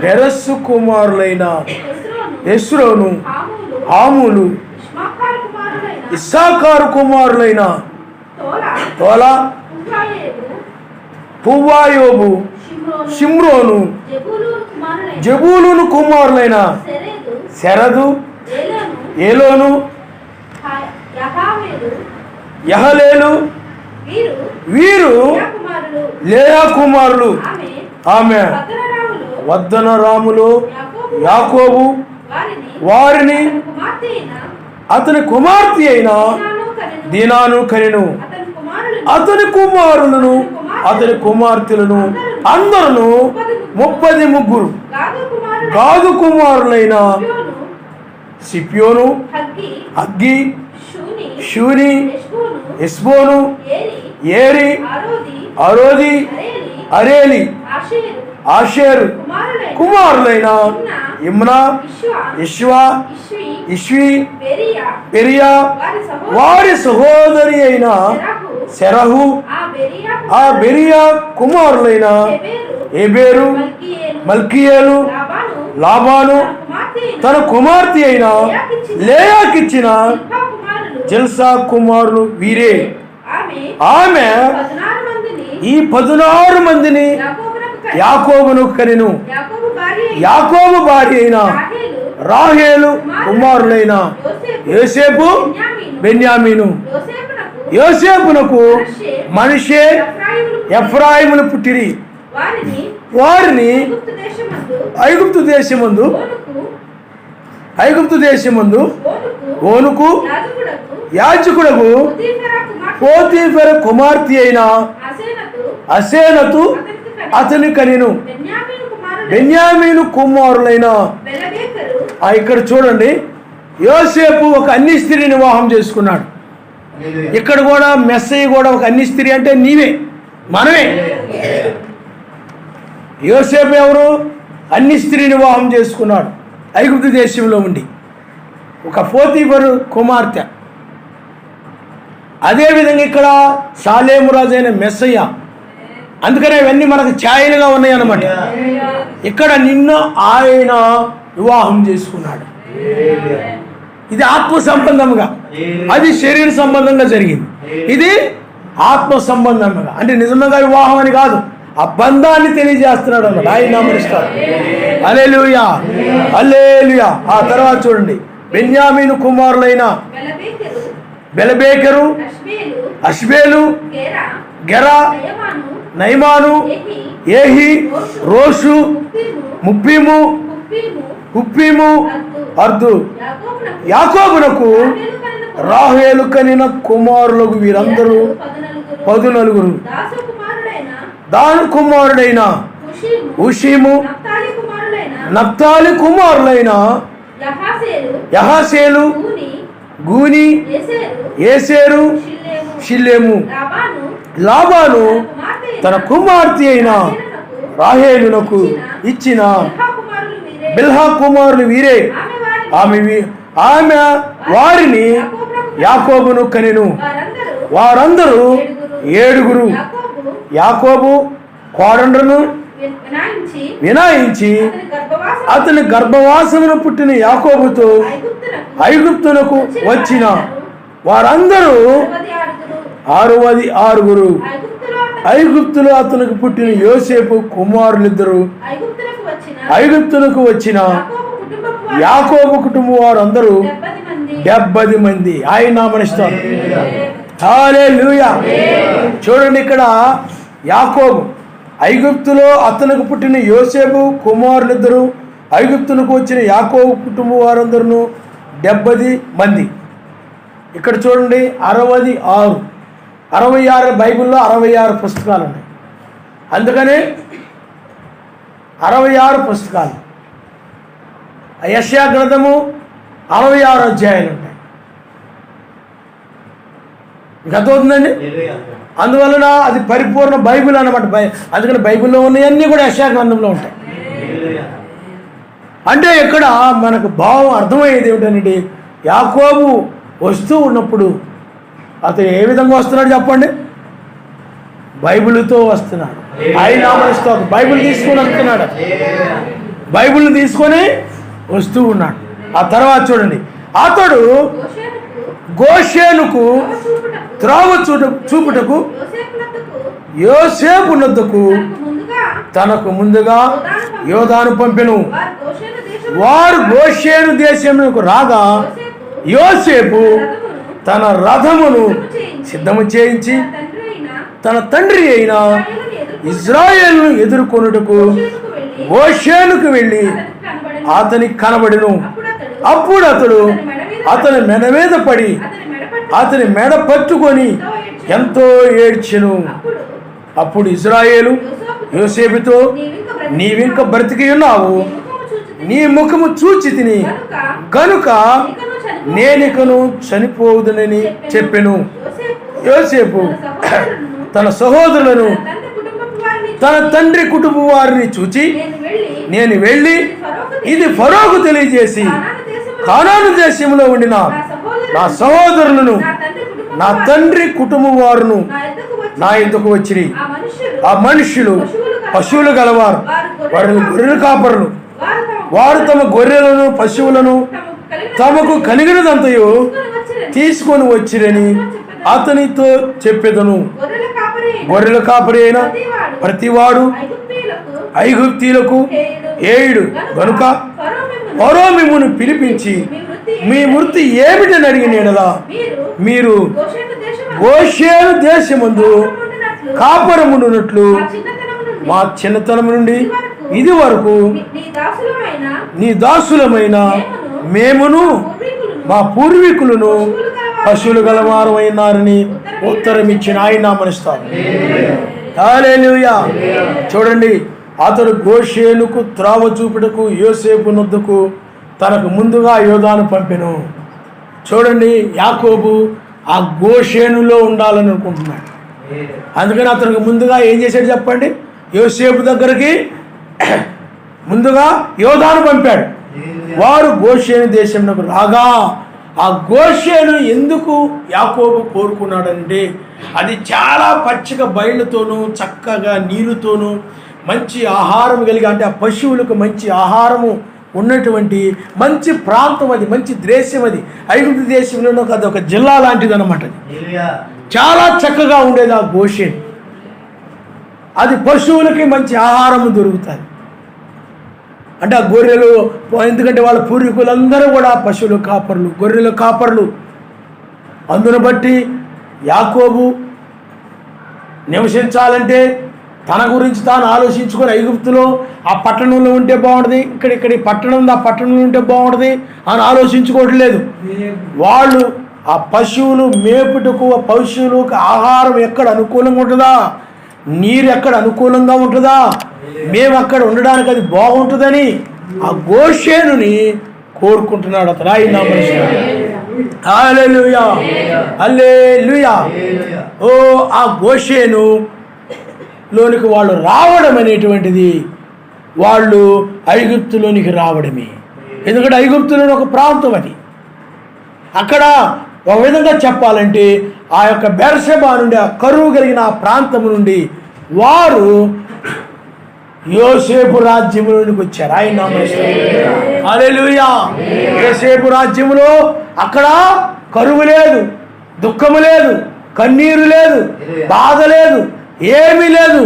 పెరస్సు కుమారులైన హెస్రోను, హాములు, ఇస్సాకారు కుమారులైన తోలా, పువ్వాయోబు, షిమ్రోను, జబూలును కుమారులైన శరదు, ఏలోను, యహలేలు. వీరు లేయా కుమారులు. ఆమె వద్దన రాములు యాకోబు వారిని అతని కుమార్తె అయిన దీనాను కనెను. అతని కుమారులను అతని కుమార్తెలను అందరూ 33. గాదు కుమారులైన సిప్యోను, అగ్గి, షూని, ఎస్బోను, ఏరి, అరోది, అరేలి, ఆషేరు కుమారులైన ఇమ్నా, ఇష్వా, ఇష్వి, పెరియా, వారి సహోదరి అయిన సెరహు, ఆ బెరియా కుమారులైన ఎబేరు, మల్కియేలు, లాబాను తన కుమార్తె అయిన లేయాకిచ్చిన జల్సా కుమారులు వీరే. ఆమె ఈ 16 మందిని యాకోబును కనెను. యాకోబు భార్య అయిన రాహేలు కుమారులైన యోసేపు, బెన్యామీను. యోసేపునకు మనష్షే, ఎఫ్రాయిములు పుట్టిరి. వారిని ఐగుప్తు దేశమందు ఓనుకు యాజకుడకు పోతీఫెర కుమార్తె అయిన అసేనతు అతని కనెను. బెన్యామీను కుమారులైన ఇక్కడ చూడండి, యోసేపు ఒక అన్య స్త్రీని వివాహం చేసుకున్నాడు. ఇక్కడ కూడా మెస్సయ్య కూడా ఒక అన్య స్త్రీ అంటే నీవే, మనమే. యోసేపు ఎవరు? అన్య స్త్రీని వివాహం చేసుకున్నాడు ఐగుప్తు దేశంలో ఉండి, ఒక పోతీఫరు కుమార్తె. అదేవిధంగా ఇక్కడ షాలేము రాజు అయిన మెస్సయ్య. అందుకనే ఇవన్నీ మనకు ఛాయలుగా ఉన్నాయి అన్నమాట. ఇక్కడ నిన్ను ఆయన వివాహం చేసుకున్నాడు. ఇది ఆత్మ సంబంధంగా, అది శరీర సంబంధంగా జరిగింది. ఇది ఆత్మ సంబంధంగా, అంటే నిజంగా వివాహం అని కాదు, ఆ బంధాన్ని తెలియజేస్తున్నాడు అన్నమాట. ఆయన నామనిస్తారు. హల్లెలూయా, హల్లెలూయా. ఆ తర్వాత చూడండి, బెన్యామీను కుమారులైన బెలబేకెరు, అష్బేలు, గెరా, నయమాను, ఏహి, రోషు, ముప్పీము, హుప్పీము, అర్దు. యాకోబునకు రాహేలు కనిన కుమారులకు వీరందరూ 14. దాను కుమారుడైన ఉషీము, నప్తాలి కుమారులైన యహాసేలు, గూని, ఏసేరు, షిల్లేము. లాబాను తన కుమార్తె అయిన రాహేలునకు ఇచ్చిన బిల్హా కుమారులు వీరే. ఆమె వారిని యాకోబును కనెను. వారందరూ 7. యాకోబు కోడండ్రను వినాయించి అతని గర్భవాసమును పుట్టిన యాకోబుతో ఐగుప్తునకు వచ్చిన వారందరూ 66. ఐగుప్తులో అతనికి పుట్టిన యోసేపు కుమారులిద్దరు ఐగుప్తునకు వచ్చిన యాకోబు కుటుంబం వారందరూ 70 మంది. ఆయన నామనిస్తారు. హల్లెలూయా. చూడండి, ఇక్కడ యాకోబు ఐగుప్తులో అతనికి పుట్టిన యోసేపు కుమారులిద్దరు ఐగుప్తునకు వచ్చిన యాకోబు కుటుంబం వారందరూ 70 మంది. ఇక్కడ చూడండి 66 బైబిల్లో 66 పుస్తకాలు ఉన్నాయి. అందుకని 66 పుస్తకాలు. యెషయా గ్రంథము 66 అధ్యాయాలు ఉంటాయి. గతవుతుందండి. అందువలన అది పరిపూర్ణ బైబిల్ అన్నమాట. అందుకని బైబిల్లో ఉన్నవన్నీ కూడా యెషయా గ్రంథంలో ఉంటాయి. అంటే ఇక్కడ మనకు భావం అర్థమయ్యేది ఏమిటంటే, యాకోబు వస్తూ ఉన్నప్పుడు అతను ఏ విధంగా వస్తున్నాడు చెప్పండి? బైబిల్తో వస్తున్నాడు. ఆయన నామనిస్తాడు. బైబిల్ తీసుకొని వస్తున్నాడు. బైబిల్ని తీసుకొని వస్తూ ఉన్నాడు. ఆ తర్వాత చూడండి, అతడు గోషేనుకు త్రోవ చూపుటకు యోసేపు నొద్దకు తనకు ముందుగా యోదాను పంపెను. వారు గోషేను దేశమునకు రాగా యోసేపు తన రథమును సిద్ధము చేయించి తన తండ్రి అయిన ఇజ్రాయేలును ఎదుర్కొనుటకు గోషేనుకు వెళ్ళి అతనికి కనబడెను. అప్పుడు అతడు అతని మెడ మీద పడి అతని మెడ పట్టుకొని ఎంతో ఏడ్చెను. అప్పుడు ఇజ్రాయేలు యోసేపుతో, నీవింక బ్రతికి ఉన్నావు, నీ ముఖము చూచి తిని గనుక నేనికను చనిపోవుదునని చెప్పెను. యోసేపు తన సహోదరులను తన తండ్రి కుటుంబ వారిని చూచి, నేను వెళ్ళి ఇది ఫరోకు తెలియజేసి కానాను దేశంలో ఉండిన నా సహోదరులను నా తండ్రి కుటుంబం వారును నా యొద్దకు వచ్చిరి. ఆ మనుష్యులు పశువులు గలవారు, వారు గొర్రెల కాపరులు. వారు తమ గొర్రెలను పశువులను తమకు కలిగినదంతయు తీసుకొని వచ్చిరని అతనితో చెప్పెదను. గొర్రెల కాపరి అయిన ప్రతివాడు ఐగుప్తీయులకు 7 గనుక ఫరో మిమ్మును పిలిపించి మీ వృత్తి ఏమిటని అడిగిన యెడల మీరు గోషేను దేశమందు కాపరమునున్నట్లు మా చిన్నతనం నుండి ఇది వరకు నీ దాసులమైన మేమును మా పూర్వీకులను పశువులు గలవారమైనారని ఉత్తరం ఇచ్చిన ఆయన నామనిస్తాను. హల్లెలూయా. చూడండి, అతడు గోషేనుకు త్రోవ చూపుటకు యోసేపు నొద్దకు తనకు ముందుగా యోదాను పంపెను. చూడండి, యాకోబు ఆ గోషేనులో ఉండాలని అనుకుంటున్నాడు. అందుకని అతనికి ముందుగా ఏం చేశాడు చెప్పండి? యోసేపు దగ్గరికి ముందుగా యోదాను పంపాడు. వారు గోషేను దేశంలోకి రాగా, ఆ గోషేను ఎందుకు యాకోబు కోరుకున్నాడంటే, అది చాలా పచ్చిక బయలుతోనూ చక్కగా నీరుతోనూ మంచి ఆహారం కలిగి, అంటే ఆ పశువులకు మంచి ఆహారము ఉన్నటువంటి మంచి ప్రాంతం, అది మంచి దేశం. అది ఐగుప్తు దేశంలో అది ఒక జిల్లా లాంటిది అనమాట. చాలా చక్కగా ఉండేది ఆ గోషేను. అది పశువులకి మంచి ఆహారము దొరుకుతుంది. అంటే ఆ గొర్రెలు, ఎందుకంటే వాళ్ళ పూర్వీకులందరూ కూడా పశువుల కాపర్లు, గొర్రెల కాపర్లు. అందును బట్టి యాకోబు నివసించాలంటే తన గురించి తాను ఆలోచించుకొని ఐగుప్తులో ఆ పట్టణంలో ఉంటే బాగుంటుంది, ఇక్కడ ఈ పట్టణం ఉంది, ఆ పట్టణంలో ఉంటే బాగుంటుంది అని ఆలోచించుకోవట్లేదు. వాళ్ళు ఆ పశువులు మేపుటకు, ఆ పశువులకు ఆహారం ఎక్కడ అనుకూలంగా ఉంటుందా, నీరు ఎక్కడ అనుకూలంగా ఉంటుందా, మేము అక్కడ ఉండడానికి అది బాగుంటుందని ఆ గోషేనుని కోరుకుంటున్నాడు అతను. ఆయన హల్లెలూయా, హల్లెలూయా. ఓ ఆ గోషేను లోనికి వాళ్ళు రావడం అనేటువంటిది వాళ్ళు ఐగుప్తులోనికి రావడమే. ఎందుకంటే ఐగుప్తులోని ఒక ప్రాంతం అది. అక్కడ ఒక విధంగా చెప్పాలంటే ఆ యొక్క బెర్షెబా నుండి, ఆ కరువు కలిగిన ఆ ప్రాంతం నుండి వారు యోసేపు రాజ్యంలోనికి వచ్చారు. ఆయన హల్లెలూయా. యోసేపు రాజ్యంలో అక్కడ కరువు లేదు, దుఃఖము లేదు, కన్నీరు లేదు, బాధ లేదు, ఏమీ లేదు.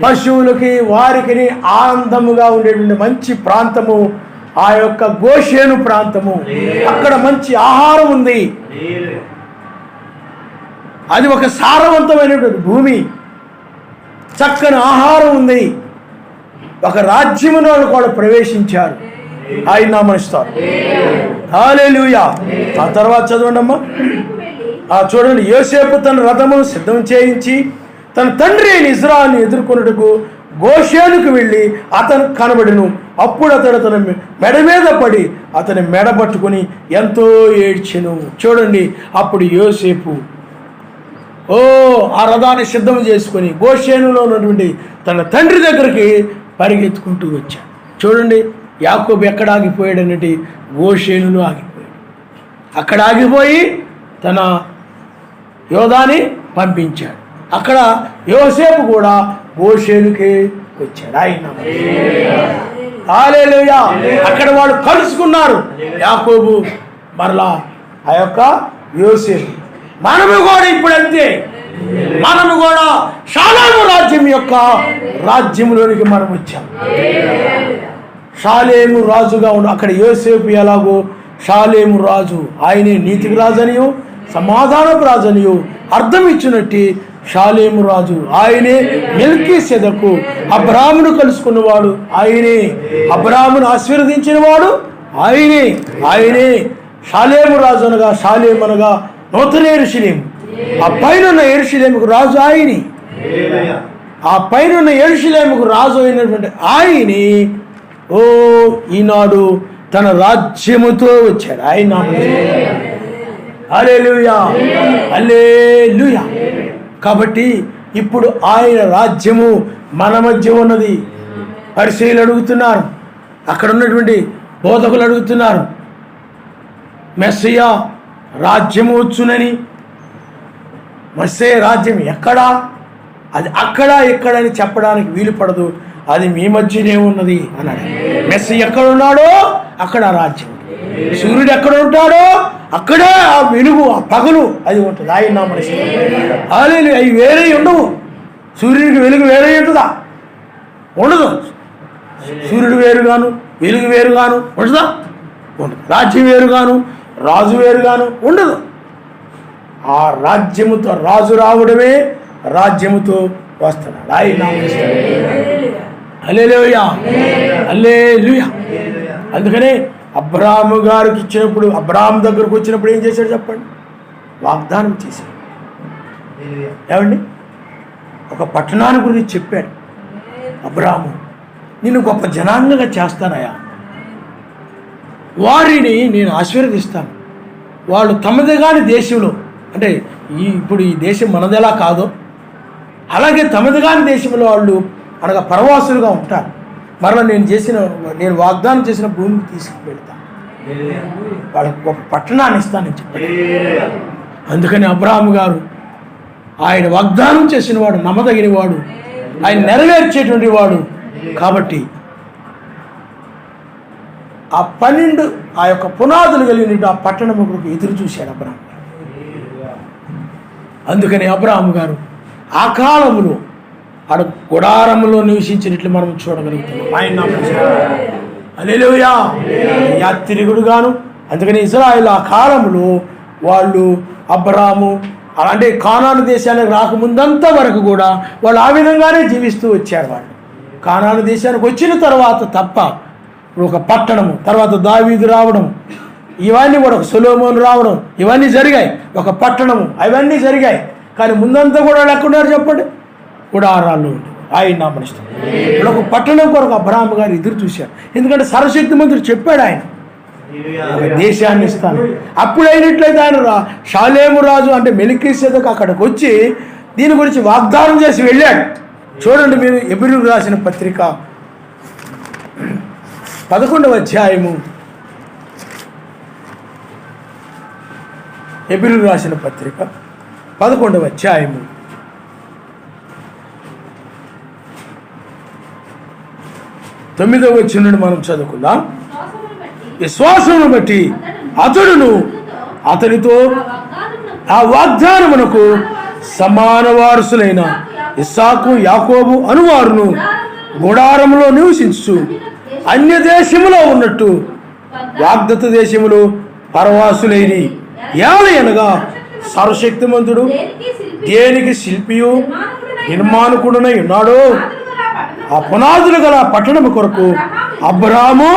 పశువులకి వారికి ఆనందముగా ఉండేటువంటి మంచి ప్రాంతము ఆ యొక్క గోషేను ప్రాంతము. అక్కడ మంచి ఆహారం ఉంది, అది ఒక సారవంతమైనటువంటి భూమి, చక్కని ఆహారం ఉంది. ఒక రాజ్యమును కూడా ప్రవేశించారు. ఆయన నామనిస్తారు. హల్లెలూయా. ఆ తర్వాత చదవండి అమ్మా. చూడండి, యోసేపు తన రథమును సిద్ధం చేయించి తన తండ్రి అయిన ఇజ్రాయెలును ఎదుర్కొనుటకు గోషేనుకు వెళ్ళి అతను కనబడిను. అప్పుడు అతడు తన మెడ మీద పడి అతని మెడ పట్టుకుని ఎంతో ఏడ్చెను. చూడండి, అప్పుడు యోసేపు ఆ రథాన్ని సిద్ధం చేసుకొని గోషేనులో ఉన్నటువంటి తన తండ్రి దగ్గరికి పరిగెత్తుకుంటూ వచ్చాడు. చూడండి, యాకోబు ఎక్కడ ఆగిపోయాడు అన్నట్టు గోషేనులో ఆగిపోయాడు. అక్కడ ఆగిపోయి తన యోధాని పంపించాడు. అక్కడ యోసేపు కూడా గోషేనుకే వచ్చాడు. ఆయన హల్లెలూయా. అక్కడ వాళ్ళు కలుసుకున్నారు. యాకోబు మరలా ఆ యొక్క యోసేపు. మనము కూడా ఇప్పుడు అంతే, మనము కూడా షాలేము రాజ్యం యొక్క రాజ్యంలోనికి మనం వచ్చాం. షాలేము రాజుగా ఉన్న అక్కడ యోసేపు ఎలాగో షాలేము రాజు, ఆయనే నీతికి రాజు అనియో సమాధానపు రాజు అనియో అర్థం ఇచ్చినట్టు షాలేము రాజు ఆయనే. మెల్కీసెదెకు అబ్రాహామును కలుసుకున్నవాడు ఆయనే, అబ్రాహామును ఆశీర్వదించిన వాడు ఆయనే. ఆయనే షాలేము రాజు అనగా, షాలేము అనగా నూతన యెరూషలేము. ఆ పైన యెరూషలేముకు రాజు ఆయనే. ఆ పైన యెరూషలేముకు రాజు అయినటువంటి ఆయనే ఈనాడు తన రాజ్యముతో వచ్చాడు. ఆయన హల్లెలూయా, హల్లెలూయా. కాబట్టి ఇప్పుడు ఆయన రాజ్యము మన మధ్య ఉన్నది. పరిసయ్యులు అడుగుతున్నారు, అక్కడ ఉన్నటువంటి బోధకులు అడుగుతున్నారు, మెస్సయ్య రాజ్యము వచ్చునని. మెస్సయ్య రాజ్యం ఎక్కడా? అది అక్కడ ఎక్కడని చెప్పడానికి వీలు పడదు, అది మీ మధ్యనే ఉన్నది అన్నాడు. మెస్సయ్య ఎక్కడ ఉన్నాడో అక్కడ రాజ్యం. సూర్యుడు ఎక్కడ ఉంటాడో అక్కడే ఆ వెలుగు, ఆ పగలు అది ఉంటుంది. ఆయన నామని అవి వేరే ఉండవు. సూర్యుడికి వెలుగు వేరే ఉంటుందా? ఉండదు. సూర్యుడు వేరుగాను, వెలుగు వేరుగాను ఉంటుందా? ఉండదు. రాజ్యం వేరుగాను, రాజు వేరుగాను ఉండదు. ఆ రాజ్యముతో రాజు రావడమే రాజ్యముతో వస్తున్నాడు. ఆయన హల్లెలూయా, హల్లెలూయా. అందుకనే అబ్రాహాము గారికి ఇచ్చినప్పుడు, అబ్రాహాము దగ్గరకు వచ్చినప్పుడు ఏం చేశాడు చెప్పండి? వాగ్దానం చేశాడు. ఏమండి, ఒక పట్టణాన్ని గురించి చెప్పాడు. అబ్రాహాము, నిన్ను గొప్ప జనాంగంగా చేస్తానయ్యా, వారిని నేను ఆశీర్వదిస్తాను. వాళ్ళు తమది కాని దేశంలో, అంటే ఇప్పుడు ఈ దేశం మనదెలా కాదో అలాగే తమది కాని దేశంలో వాళ్ళు అనగా పరవాసులుగా ఉంటారు. మరలా నేను వాగ్దానం చేసిన భూమికి తీసుకువెళ్తాను, వాళ్ళకి గొప్ప పట్టణాన్ని ఇస్తానని చెప్పాడు. అందుకని అబ్రాహాము గారు ఆయన వాగ్దానం చేసిన వాడు, నమ్మదగిన వాడు, ఆయన నెరవేర్చేటువంటి వాడు. కాబట్టి ఆ 12 ఆ యొక్క పునాదులు కలిగిన ఆ పట్టణముకు ఎదురు చూశాడు అబ్రాహాము. అందుకని అబ్రాహాము గారు ఆ కాలములో ఆడ గుడారములో నివసించినట్లు మనం చూడగలుగుతున్నాం. ఆయన హల్లెలూయా, యాత్రికుడు గాను. అందుకని ఇశ్రాయేలు ఆ కాలంలో వాళ్ళు అబ్రహాము అంటే కానాను దేశానికి రాకముందంతా వరకు కూడా వాళ్ళు ఆ విధంగానే జీవిస్తూ వచ్చారు. వాళ్ళు కానాను దేశానికి వచ్చిన తర్వాత తప్ప ఒక పట్టణము, తర్వాత దావీదు రావడం, ఇవన్నీ కూడా ఒక సొలొమోను రావడం, ఇవన్నీ జరిగాయి. ఒక పట్టణము, అవన్నీ జరిగాయి. కానీ ముందంతా కూడా వాళ్ళు ఎక్కడున్నారు చెప్పండి? గుడారాల్లో ఉంది. ఆయన నామనిష్టం. ఇప్పుడు ఒక పట్టణం కొరకు అబ్రహాము గారు ఎదురు చూశారు. ఎందుకంటే సర్వశక్తిమంతుడు చెప్పాడు ఆయన ఒక దేశాన్ని ఇస్తాను. అప్పుడైనట్లయితే ఆయన షాలేము రాజు అంటే మెల్కీసెదెకు అక్కడికి వచ్చి దీని గురించి వాగ్దానం చేసి వెళ్ళాడు. చూడండి మీరు హెబ్రీయులకు రాసిన పత్రిక 11వ అధ్యాయము, హెబ్రీయులకు రాసిన పత్రిక 11వ అధ్యాయము 9వ వచనం నుండి మనం చదువుకుందాం. విశ్వాసమును బట్టి అతడును అతనితో ఆ వాగ్దానమునకు సమాన వారసులైన ఇస్సాకు యాకోబు అనువారును గుడారములో నివసించు అన్య దేశములో ఉన్నట్టు వాగ్దత్త దేశములో పరవాసులైని ఏలయనగా సర్వశక్తిమంతుడు దేనికి శిల్పియు నిర్మాణకుడునై ఉన్నాడో ఆ పునాదులు గల పట్టణము కొరకు అబ్రహాము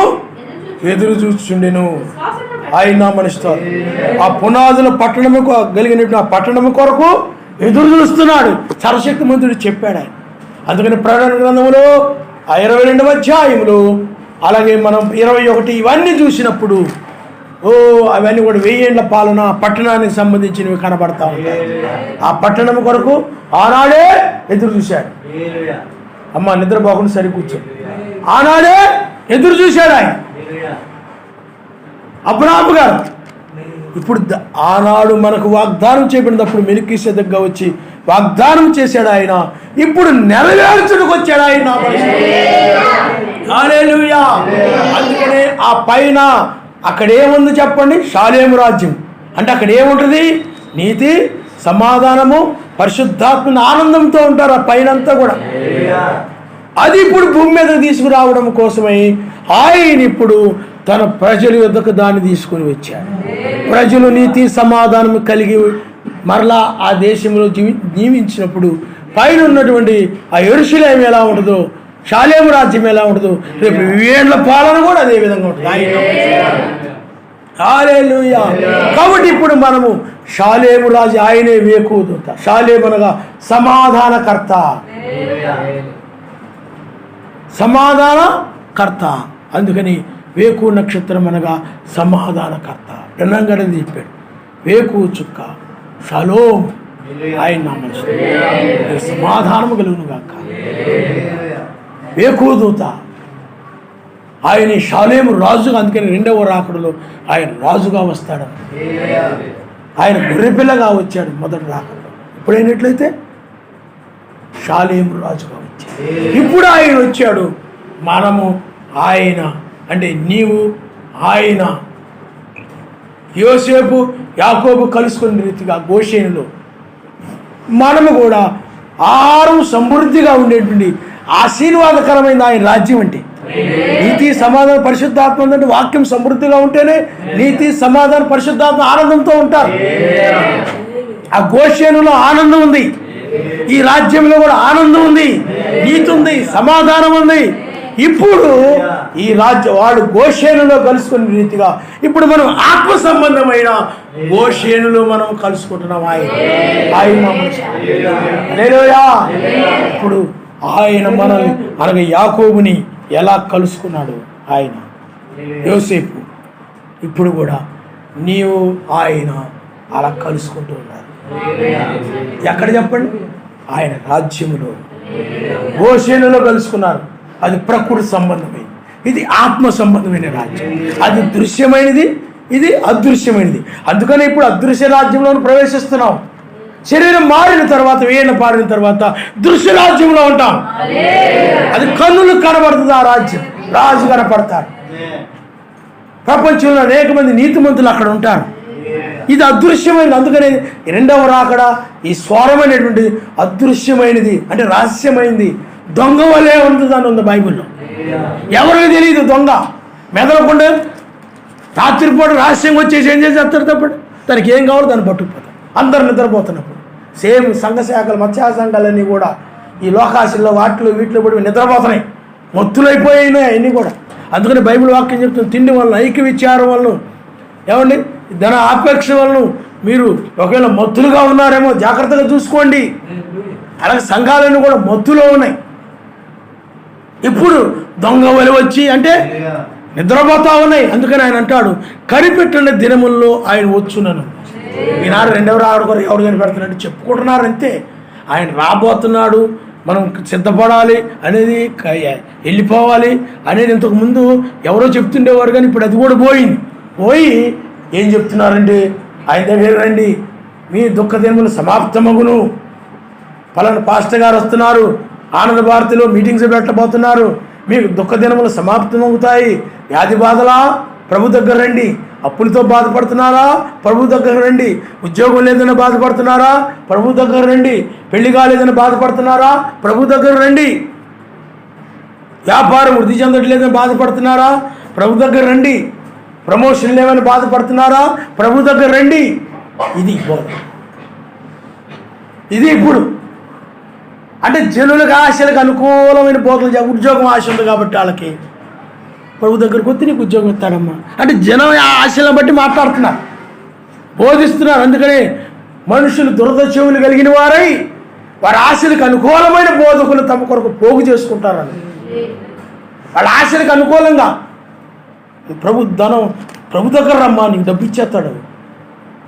ఎదురు చూచుండెను. ఆయన మనిస్తారు ఆ పునాదుల పట్టణము కలిగినట్టు ఆ పట్టణము కొరకు ఎదురు చూస్తున్నాడు. సర్వశక్తిమంతుడు చెప్పాడు ఆయన. అందుకని ప్రకటన గ్రంథములో ఆ 22వ అధ్యాయములో అలాగే మనం 21 ఇవన్నీ చూసినప్పుడు అవన్నీ కూడా 1000 ఏళ్ల పాలన పట్టణానికి సంబంధించినవి కనబడతా ఉంటాయి. ఆ పట్టణం కొరకు ఆనాడే ఎదురు చూశాడు. అమ్మ నిద్రపోకుండా సరి కూర్చో. ఆనాడే ఎదురు చూశాడు ఆయన అబ్రహాము గారు. ఇప్పుడు ఆనాడు మనకు వాగ్దానం చేయబడినప్పుడు మెల్కీసెదెకుగా వచ్చి వాగ్దానం చేశాడు ఆయన. ఇప్పుడు నెరవేర్చుటకు వచ్చాడు ఆయన. హల్లెలూయా. అందుకనే ఆ పైన అక్కడ ఏముంది చెప్పండి? షాలేము రాజ్యం. అంటే అక్కడ ఏముంటుంది? నీతి, సమాధానము, పరిశుద్ధాత్మ ఆనందంతో ఉంటారు ఆ పైనంతా కూడా. అది ఇప్పుడు భూమి మీద తీసుకురావడం కోసమై ఆయన ఇప్పుడు తన ప్రజల యొద్దకు దాన్ని తీసుకొని వచ్చాడు. ప్రజలు నీతి సమాధానం కలిగి మరలా ఆ దేశంలో జీవించినప్పుడు పైన ఉన్నటువంటి ఆ యెరూషలేము ఎలా ఉంటుందో, షాలేము రాజ్యం ఎలా ఉంటుందో, రేపు 1000 ఏళ్ల పాలన కూడా అదే విధంగా ఉంటుంది. హల్లెలూయా. కాబట్టి ఇప్పుడు మనము షాలేము రాజు ఆయనే వేకువదూత. షాలేము అనగా సమాధానకర్త, సమాధానకర్త. అందుకని వేకు నక్షత్రం అనగా సమాధానకర్త. వినంగడని చెప్పాడు. వేకు చుక్క షలోమ్ ఆయన నామం సమాధానము కలుగును గాక. వేకువదూత ఆయన షాలేము రాజుగా. అందుకని 2వ రాకడలో ఆయన రాజుగా వస్తాడు. ఆయన గొర్రెపిల్లగా వచ్చాడు మొదటి రాకడలో. ఇప్పుడైనట్లయితే షాలేము రాజుగా వచ్చాడు. ఇప్పుడు ఆయన వచ్చాడు. మనము ఆయన అంటే నీవు ఆయన యోసేపు యాకోబు కలుసుకున్న రీతిగా గోషేనులో మనము కూడా ఆహారం సమృద్ధిగా ఉండేటువంటి ఆశీర్వాదకరమైన ఆయన రాజ్యం. అంటే నీతి సమాధాన పరిశుద్ధాత్మ ఉందంటే వాక్యం సమృద్ధిగా ఉంటేనే నీతి సమాధాన పరిశుద్ధాత్మ ఆనందంతో ఉంటారు. ఆ గోషేనులో ఆనందం ఉంది, ఈ రాజ్యంలో కూడా ఆనందం ఉంది, నీతి ఉంది, సమాధానం ఉంది. ఇప్పుడు ఈ రాజ్యం వాడు గోషేనులో కలుసుకునే రీతిగా ఇప్పుడు మనం ఆత్మ సంబంధమైన గోషేనులో మనం కలుసుకుంటున్నాం. ఇప్పుడు ఆయన మనల్ని అనగా యాకోబుని ఎలా కలుసుకున్నాడు ఆయన యోసేపు, ఇప్పుడు కూడా నీవు ఆయన అలా కలుసుకుంటూ ఉన్నారు. ఎక్కడ చెప్పండి? ఆయన రాజ్యములో గోషేనులో కలుసుకున్నారు. అది ప్రకృతి సంబంధమైనది, ఇది ఆత్మ సంబంధమైన రాజ్యం. అది దృశ్యమైనది, ఇది అదృశ్యమైనది. అందుకని ఇప్పుడు అదృశ్య రాజ్యంలో ప్రవేశిస్తున్నాం. శరీరం మారిన తర్వాత, వేయన పారిన తర్వాత దృశ్య రాజ్యంలో ఉంటాం. అది కన్నులు కనబడుతుంది. ఆ రాజ్యం రాజు కనపడతారు. ప్రపంచంలో అనేక మంది నీతిమంతులు అక్కడ ఉంటారు. ఇది అదృశ్యమైనది. అందుకనే 2వ రాకడ ఈ స్వరమైనటువంటి అదృశ్యమైనది అంటే రహస్యమైనది. దొంగ వల్లే ఉంటుందని ఉంది బైబిల్లో. ఎవరికి తెలియదు. దొంగ మెదలకుండా రాత్రిపూట రహస్యంగా వచ్చేసి ఏం చేసేస్తారు? తనకి ఏం కావాలో దాన్ని పట్టుకుపోతాడు. అందరు నిద్రపోతున్నప్పుడు సేమ్ సంఘ శాఖలు మత్స్య సంఘాలన్నీ కూడా ఈ లోకాశల్లో వాటిలో వీటిలో పడి నిద్రపోతున్నాయి, మొత్తులైపోయినాయి అన్నీ కూడా. అందుకని బైబిల్ వాక్యం చెప్తుంది, తిండి వలన, ఐక్య విచారం వలన, ఏమండి ధన ఆపేక్ష వలన మీరు ఒకవేళ మత్తులుగా ఉన్నారేమో జాగ్రత్తగా చూసుకోండి. అలాగే సంఘాలన్నీ కూడా మత్తులో ఉన్నాయి. ఇప్పుడు దొంగ వలి వచ్చి అంటే నిద్రపోతా ఉన్నాయి. అందుకని ఆయన అంటాడు, కనిపెట్టిన దినముల్లో ఆయన వచ్చునను. ఈనాడు రెండెవరు ఆడుకోరు, ఎవరు కనిపెడుతున్నట్టు చెప్పుకుంటున్నారు అంతే. ఆయన రాబోతున్నాడు, మనం సిద్ధపడాలి అనేది, వెళ్ళిపోవాలి అనేది ఇంతకుముందు ఎవరో చెప్తుండేవారు, కానీ ఇప్పుడు అది కూడా పోయింది. పోయి ఏం చెప్తున్నారండి, ఆయన దగ్గర రండి, మీ దుఃఖ దినములు సమాప్తమగును. పలానా పాస్టర్ గారు వస్తున్నారు, ఆనంద భారతిలో మీటింగ్స్ పెట్టబోతున్నారు, మీకు దుఃఖ దినములు సమాప్తమవుతాయి. వ్యాధి బాధలా, ప్రభు దగ్గర రండి. అప్పులతో బాధపడుతున్నారా, ప్రభు దగ్గర రండి. ఉద్యోగం లేదని బాధపడుతున్నారా, ప్రభు దగ్గర రండి. పెళ్లి కాలేదని బాధపడుతున్నారా, ప్రభు దగ్గర రండి. వ్యాపారం వృద్ధి చెందట్లేదని బాధపడుతున్నారా, ప్రభు దగ్గర రండి. ప్రమోషన్ లేవని బాధపడుతున్నారా, ప్రభు దగ్గర రండి. ఇది ఇప్పుడు అంటే జనులకు ఆశలకు అనుకూలమైన బోధలు. ఉద్యోగం ఆశ ఉంది కాబట్టి వాళ్ళకి ప్రభు దగ్గరకు వచ్చి నీకు ఉద్యోగం ఇస్తాడమ్మా అంటే జనం ఆశలను బట్టి మాట్లాడుతున్నారు, బోధిస్తున్నారు. అందుకని మనుషులు దురద చెవులు కలిగిన వారై వారి ఆశలకు అనుకూలమైన బోధకులు తమ కొరకు పోగు చేసుకుంటారని, వాళ్ళ ఆశలకు అనుకూలంగా ప్రభు దగ్గర రమ్మా, నీకు డబ్బు ఇచ్చేస్తాడు.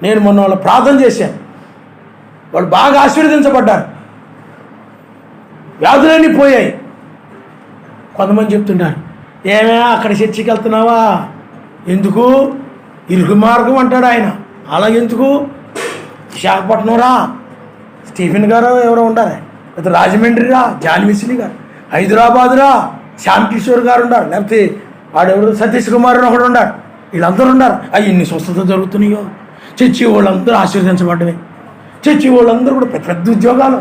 నేను మొన్న వాళ్ళు ప్రార్థన చేశాను, వాళ్ళు బాగా ఆశీర్వదించబడ్డారు, వ్యాధులన్నీ పోయాయి. కొంతమంది చెప్తుంటారు, ఏమే అక్కడ చర్చికి వెళ్తున్నావా, ఎందుకు ఇరుగు మార్గం అంటాడు ఆయన, అలాగెందుకు విశాఖపట్నం రా, స్టీఫెన్ గారు ఎవరో ఉండాలి, లేకపోతే రాజమండ్రి రా, జాన్విసిని గారు, హైదరాబాద్ రా, శ్యామ్ కిషోర్ గారు ఉండారు, లేకపోతే వాడెవరు సతీష్ కుమార్ అని ఒకడు ఉండారు, వీళ్ళందరూ ఉన్నారు. అవి ఎన్ని స్వస్థత జరుగుతున్నాయో. చర్చి వాళ్ళందరూ ఆశీర్వదించబడ్డమే, చర్చి వాళ్ళందరూ కూడా పెద్ద పెద్ద ఉద్యోగాలు,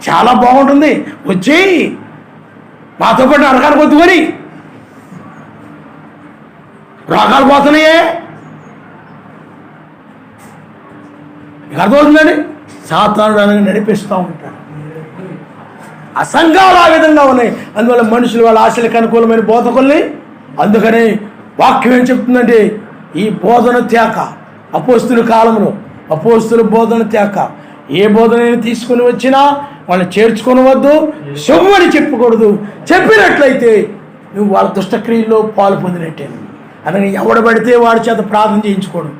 చాలా బాగుంటుంది, వచ్చేయి మాతో పాటు నరకానికి వద్దు మరి, రోగాలు పోతున్నాయే. ఇక అర్థమవుతుందండి, సాతానుడు అలాగే నడిపిస్తూ ఉంటాడు. ఆ సంఘాలు ఆ విధంగా ఉన్నాయి. అందువల్ల మనుషులు వాళ్ళ ఆశలకు అనుకూలమైన బోధకుల్ని, అందుకని వాక్యం ఏం చెప్తుందంటే, ఈ బోధన త్యాక అపోస్తుల కాలంలో అపోస్తుల బోధన త్యాక, ఏ బోధనైనా తీసుకుని వచ్చినా వాళ్ళని చేర్చుకొనవద్దు, శుభం అని చెప్పకూడదు. చెప్పినట్లయితే నువ్వు వాళ్ళ దుష్టక్రియల్లో పాలు పొందినట్టే. అందుకని ఎవడబడితే వాడి చేత ప్రార్థన చేయించుకోవడం,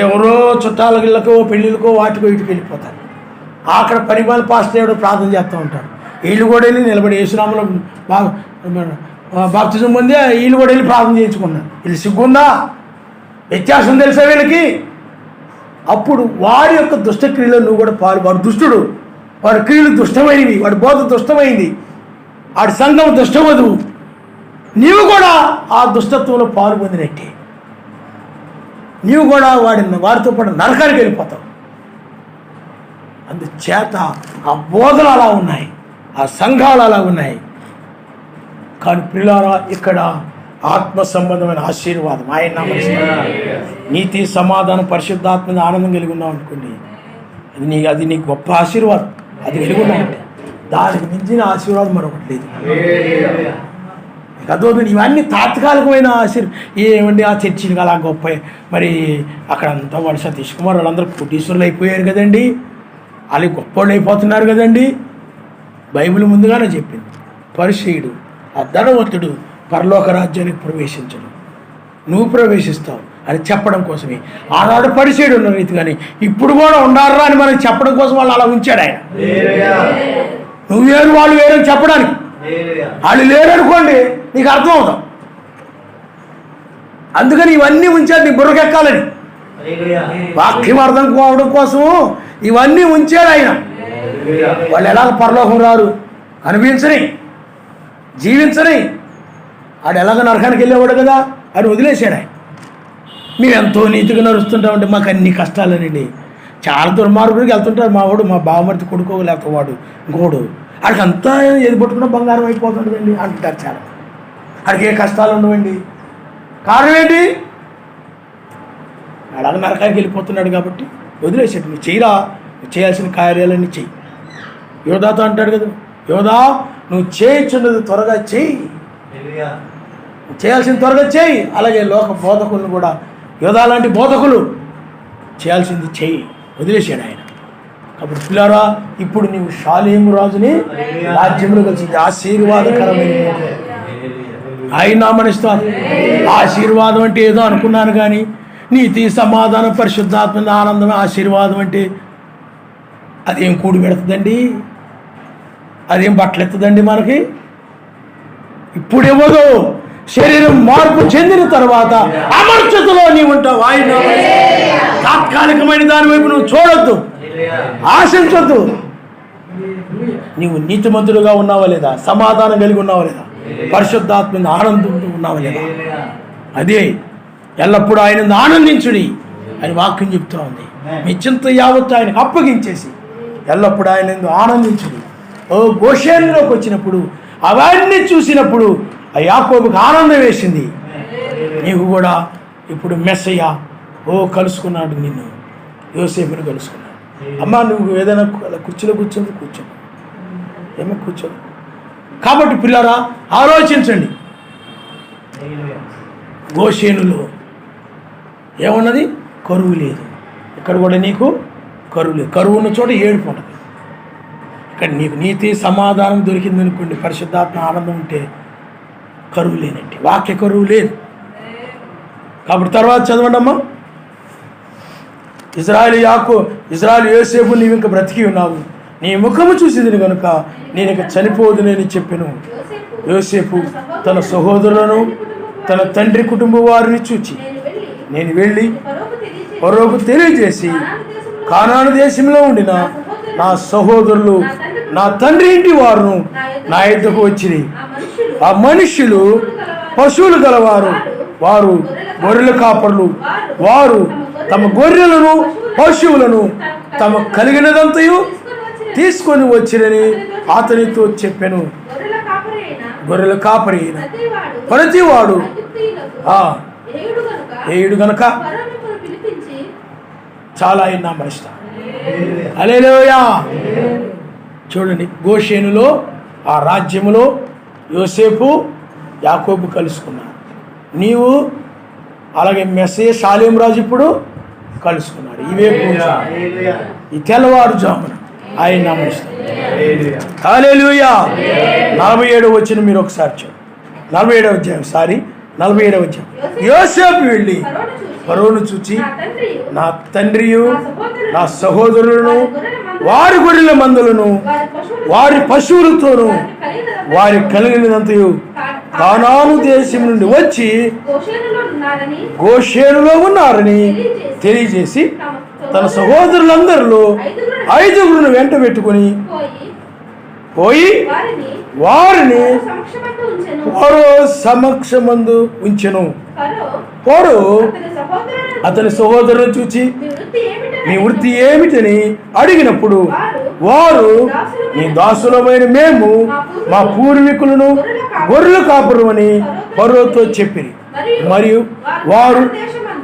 ఎవరో చుట్టాల ఇళ్ళకో పెళ్ళిళ్ళకో వాటికో ఇటుకు వెళ్ళిపోతారు. అక్కడ పరిమాణ పాస్టర్ ఎవడో ప్రార్థన చేస్తూ ఉంటారు, వీళ్ళు కూడా వెళ్ళి నిలబడి యేసునామలో బాప్తిజం పొంది వీళ్ళు కూడా వెళ్ళి ప్రార్థన చేయించుకున్నారు. వీళ్ళు సిగ్గుందా, వ్యత్యాసం తెలుసా వీళ్ళకి? అప్పుడు వాడి యొక్క దుష్టక్రియలో నువ్వు కూడా వాడు దుష్టుడు, వాడి క్రియలు దుష్టమైనవి, వాడి బోధ దుష్టమైంది, వాడి సంఘం దుష్టవధువు, నీవు కూడా ఆ దుష్టత్వంలో పాలు పొందినట్టే. నీవు కూడా వారితో పాటు నరకానికి వెళ్ళిపోతావు. అందుచేత ఆ బోధలు అలా ఉన్నాయి, ఆ సంఘాలు అలా ఉన్నాయి. కానీ ప్రియులారా, ఇక్కడ ఆత్మ సంబంధమైన ఆశీర్వాదం ఆయన నీతి సమాధానం పరిశుద్ధాత్మ ఆనందం కలిగి ఉన్నావు అనుకోండి, అది నీ గొప్ప ఆశీర్వాదం. అది కలిగి ఉన్నాయంటే దానికి మించిన ఆశీర్వాదం మరొకటి లేదు. అదొకటి. ఇవన్నీ తాత్కాలికమైన ఏమండి ఆ చర్చిలు అలా గొప్ప, మరి అక్కడంతా వాడు సతీష్ కుమార్ వాళ్ళందరూ కోటీశ్వరులు అయిపోయారు కదండి, వాళ్ళు గొప్పవాళ్ళు అయిపోతున్నారు కదండి. బైబిల్ ముందుగానే చెప్పింది, పరిసయ్యుడు ఆ ధనవంతుడు పరలోక రాజ్యానికి ప్రవేశించడు, నువ్వు ప్రవేశిస్తావు అని చెప్పడం కోసమే ఆనాడు పరిసయ్యుడు ఉన్న రీతి. కానీ ఇప్పుడు కూడా ఉండారా అని మనకి చెప్పడం కోసం వాళ్ళు అలా ఉంచాడు ఆయన. నువ్వు వేరు వాళ్ళు వేరు అని చెప్పడానికి. వాళ్ళు లేరనుకోండి నీకు అర్థం అవుతాం. అందుకని ఇవన్నీ ఉంచాడు నీ బుర్రకెక్కాలని, వాక్యం అర్థం కావడం కోసం ఇవన్నీ ఉంచాడు ఆయన. వాళ్ళు ఎలాగ పరలోకం రారు, అనిపించని జీవించని, ఆడు ఎలాగ నరకానికి వెళ్ళేవాడు కదా అని వదిలేశాడు ఆయన. మేము ఎంతో నీతిగా నడుస్తుంటామంటే మాకు అన్ని కష్టాలనండి. చాలా దుర్మార్గుడికి వెళ్తుంటారు. మా వాడు, మా బావమరిది కొడుకో లేకపోతే వాడు ఇంకోడు, ఆడికి అంతా ఏది పట్టుకున్నా బంగారం అయిపోతుంటుందండి అంటారు చాలా. ఆడికి ఏ కష్టాలు ఉండవండి. కారణం ఏంటి? అలాగ నరకానికి వెళ్ళిపోతున్నాడు కాబట్టి వదిలేసాడు. నువ్వు చెయ్యిరా, నువ్వు చేయాల్సిన కార్యాలన్నీ చెయ్యి. యోధాతో అంటాడు కదా, యోధా నువ్వు చేయించున్నది త్వరగా చెయ్యి, చేయాల్సిన త్వరగా చేయి. అలాగే లోక బోధకులను కూడా యోధా లాంటి బోధకులు చేయాల్సింది చెయ్యి, వదిలేశాడు ఆయన. కాబట్టి పిల్లారా, ఇప్పుడు నీవు షాలేము రాజుని రాజ్యంలో కలిసింది. ఆశీర్వాదకరమైన ఆయన నామనిస్తాను. ఆశీర్వాదం అంటే ఏదో అనుకున్నాను కానీ నీతి, సమాధానం, పరిశుద్ధాత్మ, ఆనందం, ఆశీర్వాదం అంటే అదేం కూడి పెడుతుందండి, అదేం బట్టలు ఎత్తుందండి మనకి. ఇప్పుడు ఇవ్వదు. శరీరం మార్పు చెందిన తర్వాత అమర్చతలో నీవు ఉంటావు. ఆయన తాత్కాలికమైన దాని వైపు నువ్వు చూడొద్దు, ఆశించొద్దు. నీవు నీతిమంతుడుగా ఉన్నావా లేదా, సమాధానం కలిగి ఉన్నావా లేదా, పరిశుద్ధాత్మ ఆనందంతో ఉన్నావా లేదా. అదే ఎల్లప్పుడూ ఆయన ఆనందించుడి అని వాక్యం చెప్తూ ఉంది. మీ చింత యావత్తు ఆయనకు అప్పగించేసి ఎల్లప్పుడూ ఆయన ఆనందించుడి. ఓ గోషేనులోకి వచ్చినప్పుడు అవన్నీ చూసినప్పుడు ఆ యాకోబుకి ఆనందం వేసింది. నీకు కూడా ఇప్పుడు మెస్సయ్య కలుసుకున్నాడు, నిన్ను యోసేపుని కలుసుకున్నాడు. అమ్మ నువ్వు ఏదైనా కుర్చీలో కూర్చో ఏమో కూర్చో. కాబట్టి పిల్లరా ఆలోచించండి. గోషేనులో ఏమున్నది? కరువు లేదు. ఇక్కడ కూడా నీకు కరువు లేదు. కరువు ఉన్న చోట ఏడుపు ఉంటుంది. ఇక్కడ నీకు నీతి, సమాధానం దొరికిందనుకోండి, పరిశుద్ధాత్మ ఆనందం ఉంటే కరువు లేనండి. వాక్య కరువు లేదు. కాబట్టి తర్వాత చదవండి అమ్మా. ఇజ్రాయేలు యోసేపు, నీవు ఇంకా బ్రతికి ఉన్నావు, నీ ముఖము చూసింది కనుక నేను ఇక చనిపోదునని చెప్పెను. యోసేపు తన సహోదరులను, తన తండ్రి కుటుంబ వారిని చూచి, నేను వెళ్ళి ఫరోకు తెలియజేసి కానాను దేశంలో ఉండిన నా సహోదరులు, నా తండ్రి ఇంటి వారును నా యొద్దకు వచ్చిరి. ఆ మనుష్యులు పశువులు గలవారు, వారు గొర్రెల కాపరులు. వారు తమ గొర్రెలను, పశువులను, తమ కలిగినదంతయు తీసుకొని వచ్చిరని అతనితో చెప్పాను. గొర్రెల కాపరి అయిన ప్రతివాడు ఏయుడు గనక చాలా అయినా మనిషి. హల్లెలూయా. చూడండి, గోషేనులో ఆ రాజ్యములో యోసేపు, యాకోబు కలుసుకున్నారు. నీవు అలాగే మెస్సయ్య షాలేం రాజు ఇప్పుడు కలుసుకున్నాడు. ఇవే ఈ తెల్లవారుజామున ఆయన నమస్కారం. హల్లెలూయా. 47వ వచనం మీరు ఒకసారి చూడండి. 47వ అధ్యాయం 47వ అధ్యాయం. యోసేపు వెళ్ళి ఫరోను చూచి, నా తండ్రియు, నా సహోదరులను, వారి గొర్రెల మందలను, వారి పశువులతోనూ, వారి కలిగినదంతయు కానాను దేశం నుండి వచ్చి గోషేనులో ఉన్నారని తెలియజేసి తన సహోదరులందరిలో 5గురును వెంట పెట్టుకుని పోయి వారిని ఫరో సమక్షమందు ఉంచెను. ఫరో అతని సహోదరులను చూచి, నీ వృత్తి ఏమిటని అడిగినప్పుడు వారు, నీ దాసులమైన మేము మా పూర్వీకులను గొర్రెల కాపురమని ఫరోతో చెప్పిరి. మరియు వారు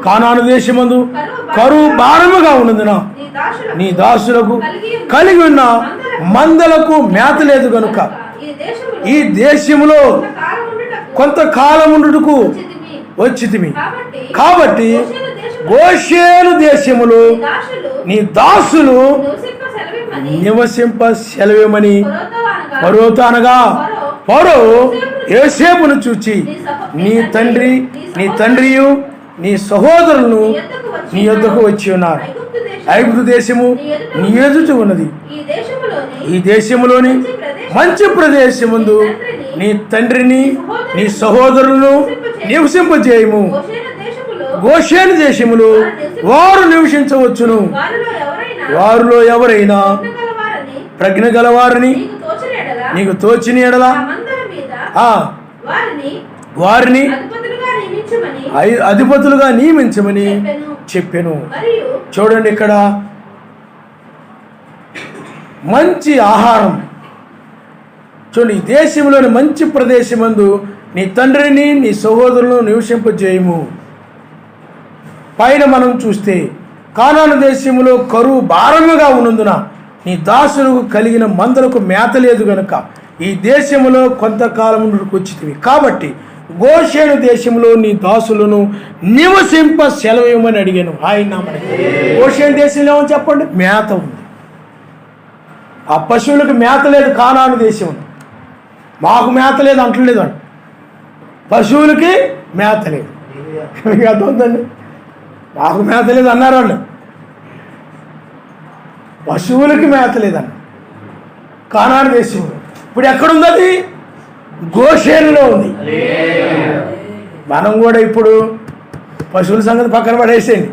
కానాను దేశమందు కరువు భారముగా ఉన్నందున నీ దాసులకు కలిగి ఉన్న మందలకు మేత లేదు కనుక ఈ దేశములో కొంతకాలం ఉండుటకు వచ్చితిమి. కాబట్టి గోషేను దేశములో నీ దాసులు నివసింప సెలవేమని ఫరోతో అనగా, ఫరో యోసేపును చూచి, నీ తండ్రియు నీ సహోదరులను నీ యొద్దకు వచ్చి ఉన్నారు. ఐగుప్తు దేశము నీ ఎదుట ఉన్నది. ఈ దేశములోని మంచి ప్రదేశముందు నీ తండ్రిని, నీ సహోదరులను నివసింపజేయము. గోషేను దేశములో వారు నివసించవచ్చును. వారిలో ఎవరైనా ప్రజ్ఞ గలవారని నీకు తోచిన ఎడల వారిని అధిపతులుగా నియమించమని చెప్పాను. చూడండి, ఇక్కడ మంచి ఆహారం చూడండి. ఈ దేశంలోని మంచి ప్రదేశమందు నీ తండ్రిని, నీ సహోదరులను నివసింపజేయము. పైన మనం చూస్తే కానాను దేశములో కరువు భారముగా ఉన్నందున నీ దాసులకు కలిగిన మందలకు మేత లేదు గనుక ఈ దేశములో కొంతకాలం వచ్చితివి. కాబట్టి గోషేను దేశంలో నీ దాసులను నివసింప సెలవేయమని అడిగాను. ఆయన గోషేను దేశంలో ఏమని చెప్పండి, మేత ఉంది. ఆ పశువులకు మేత లేదు కానాను దేశంలో. మాకు మేత లేదు అంటలేదు అండి, పశువులకి మేత లేదు. మీకు అర్థమవుతుందండి, మాకు మేత లేదు అన్నారు వాళ్ళు, పశువులకి మేత లేదన్న కానాను దేశంలో. ఇప్పుడు ఎక్కడుంది అది? గోషేనులో ఉంది. మనం కూడా ఇప్పుడు పశువుల సంగతి పక్కన పడేసేయండి,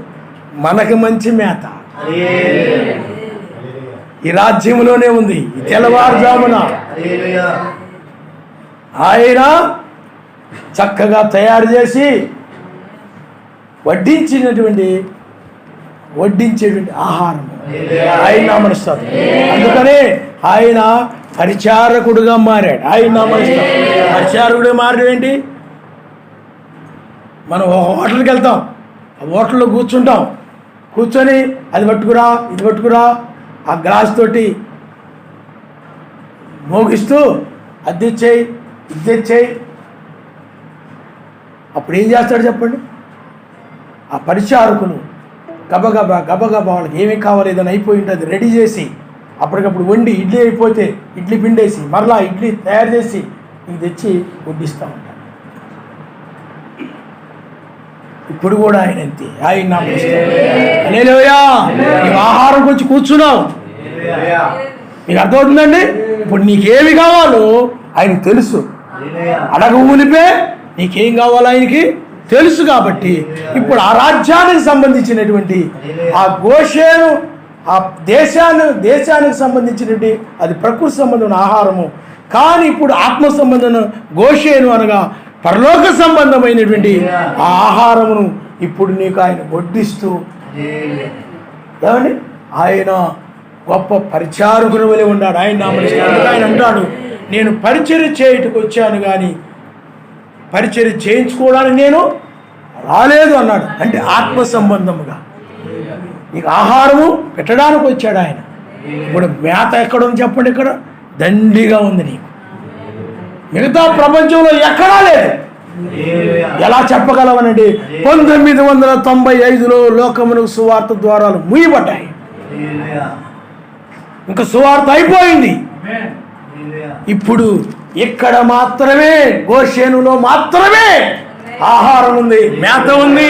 మనకి మంచి మేత ఈ రాజ్యంలోనే ఉంది. ఈ తెల్లవారుజామున ఆయన చక్కగా తయారు చేసి వడ్డించేటువంటి ఆహారం ఆయన నామనిస్తారు. అందుకనే ఆయన పరిచారకుడుగా మారాడు. ఆయన నామనిస్తారు. పరిచారకుడుగా మారడం ఏంటి? మనం హోటల్కి వెళ్తాం, ఆ హోటల్లో కూర్చొని అది పట్టుకురా ఇది పట్టుకురా ఆ గ్లాస్ తోటి మోగిస్తూ అది తెచ్చేయి ఇది తెచ్చేయి. అప్పుడు ఏం చేస్తాడు చెప్పండి? ఆ పరిచారకులు గబగబా వాళ్ళకి ఏమేమి కావాలి ఏదైనా అయిపోయి ఉంటుంది రెడీ చేసి అప్పటికప్పుడు వండి, ఇడ్లీ అయిపోతే ఇడ్లీ పిండేసి మరలా ఇడ్లీ తయారు చేసి ఇది తెచ్చి వడ్డిస్తూ ఉంటాడు. ఇప్పుడు కూడా ఆయన అంతే. ఆయన హల్లెలూయా. నీవు ఆహారం గురించి కూర్చున్నావు, నీకు అర్థమవుతుందండి? ఇప్పుడు నీకేమి కావాలో ఆయనకు తెలుసు. అడగ ఊలిపే నీకేం కావాలో ఆయనకి తెలుసు. కాబట్టి ఇప్పుడు ఆ రాజ్యానికి సంబంధించినటువంటి ఆ గోషేను ఆ దేశానికి సంబంధించినటువంటి అది ప్రకృతి సంబంధమైన ఆహారము. కానీ ఇప్పుడు ఆత్మ సంబంధమైన గోషేను అనగా పరలోక సంబంధమైనటువంటి ఆ ఆహారమును ఇప్పుడు నీకు ఆయన వడ్డిస్తూ ఏమండి ఆయన గొప్ప పరిచారకుని వలె ఉన్నాడు. ఆయన ఆయన అంటాడు, నేను పరిచర్య చేయుటకు వచ్చాను కానీ పరిచర్య చేయించుకోవడానికి నేను రాలేదు అన్నాడు. అంటే ఆత్మ సంబంధముగా నీకు ఆహారము పెట్టడానికి వచ్చాడు ఆయన. ఇప్పుడు మేత ఎక్కడుంది చెప్పండి? ఇక్కడ దండిగా ఉంది నీకు, మిగతా ప్రపంచంలో ఎక్కడా లేదు. ఎలా చెప్పగలవనండి? 1995లో లోకమునకు సువార్త ద్వారాలు మూయబడ్డాయి. ఇంకా సువార్త అయిపోయింది. ఇప్పుడు ఇక్కడ మాత్రమే గోషేనులో మాత్రమే ఆహారం ఉంది, మేత ఉంది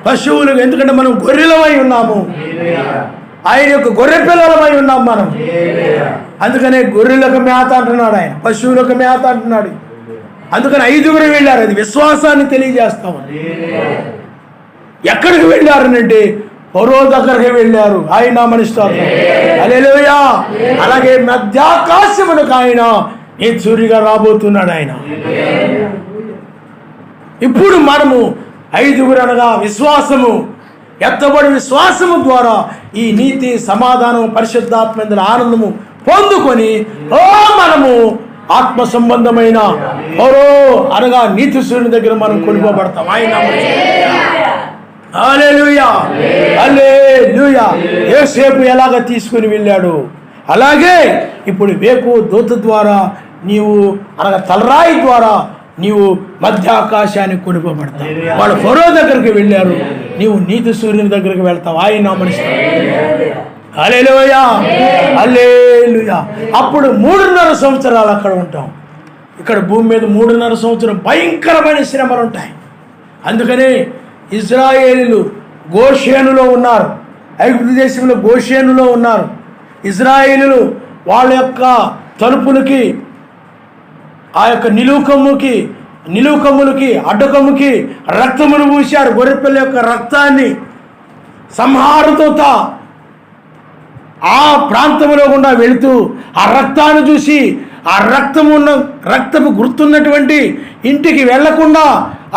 పశువులకు. ఎందుకంటే మనం గొర్రెలమై ఉన్నాము, ఆయన యొక్క గొర్రె పిల్లలమై ఉన్నాం మనం. అందుకనే గొర్రెలకు మేత అంటున్నాడు ఆయన, పశువులకు మేత అంటున్నాడు. అందుకని 5గురు వెళ్ళారు. అది విశ్వాసాన్ని తెలియజేస్తాము. ఎక్కడికి వెళ్ళారనంటే ఫరో దగ్గరికి వెళ్ళారు. ఆయన మనిస్తారు. హల్లెలూయా. అలాగే మధ్యాకాశమునకు ఆయన సూర్యుగా రాబోతున్నాడు ఆయన. ఇప్పుడు మనము 5గురు అనగా విశ్వాసము, ఎత్తబడి విశ్వాసము ద్వారా ఈ నీతి సమాధానం పరిశుద్ధాత్మ ఆనందము పొందుకొని మనము ఆత్మ సంబంధమైన అనగా నీతి సూర్యుని దగ్గర మనం కొనుకోబడతాం. ఆయన హల్లెలూయా హల్లెలూయా. యోసేపు ఎలాగ తీసుకుని వెళ్ళాడు అలాగే ఇప్పుడు వేకు దూత ద్వారా నీవు అనగా తలరాయి ద్వారా నీవు మధ్యాకాశానికి కొనుకోబడతావు. వాళ్ళు ఫరో దగ్గరికి వెళ్ళారు, నీవు నీతి సూర్యుని దగ్గరికి వెళ్తావు. ఆయన నామనిస్తావు. హల్లెలూయా హల్లెలూయా. అప్పుడు 3.5 సంవత్సరాలు అక్కడ ఉంటాం. ఇక్కడ భూమి మీద 3.5 సంవత్సరం భయంకరమైన శ్రమలు ఉంటాయి. అందుకనే ఇజ్రాయేలీలు గోషేనులో ఉన్నారు, ఐగుప్తు దేశంలో గోషేనులో ఉన్నారు. ఇజ్రాయేలీలు వాళ్ళ యొక్క తలుపులకి ఆ యొక్క నిలువుకమ్ములకి అడ్డకమ్ముకి రక్తమును పూశారు. గొర్రెపిల్ల యొక్క రక్తాన్ని సంహారదూత ఆ ప్రాంతంలో గుండా వెళుతూ ఆ రక్తాన్ని చూసి ఆ రక్తపు గుర్తున్నటువంటి ఇంటికి వెళ్లకుండా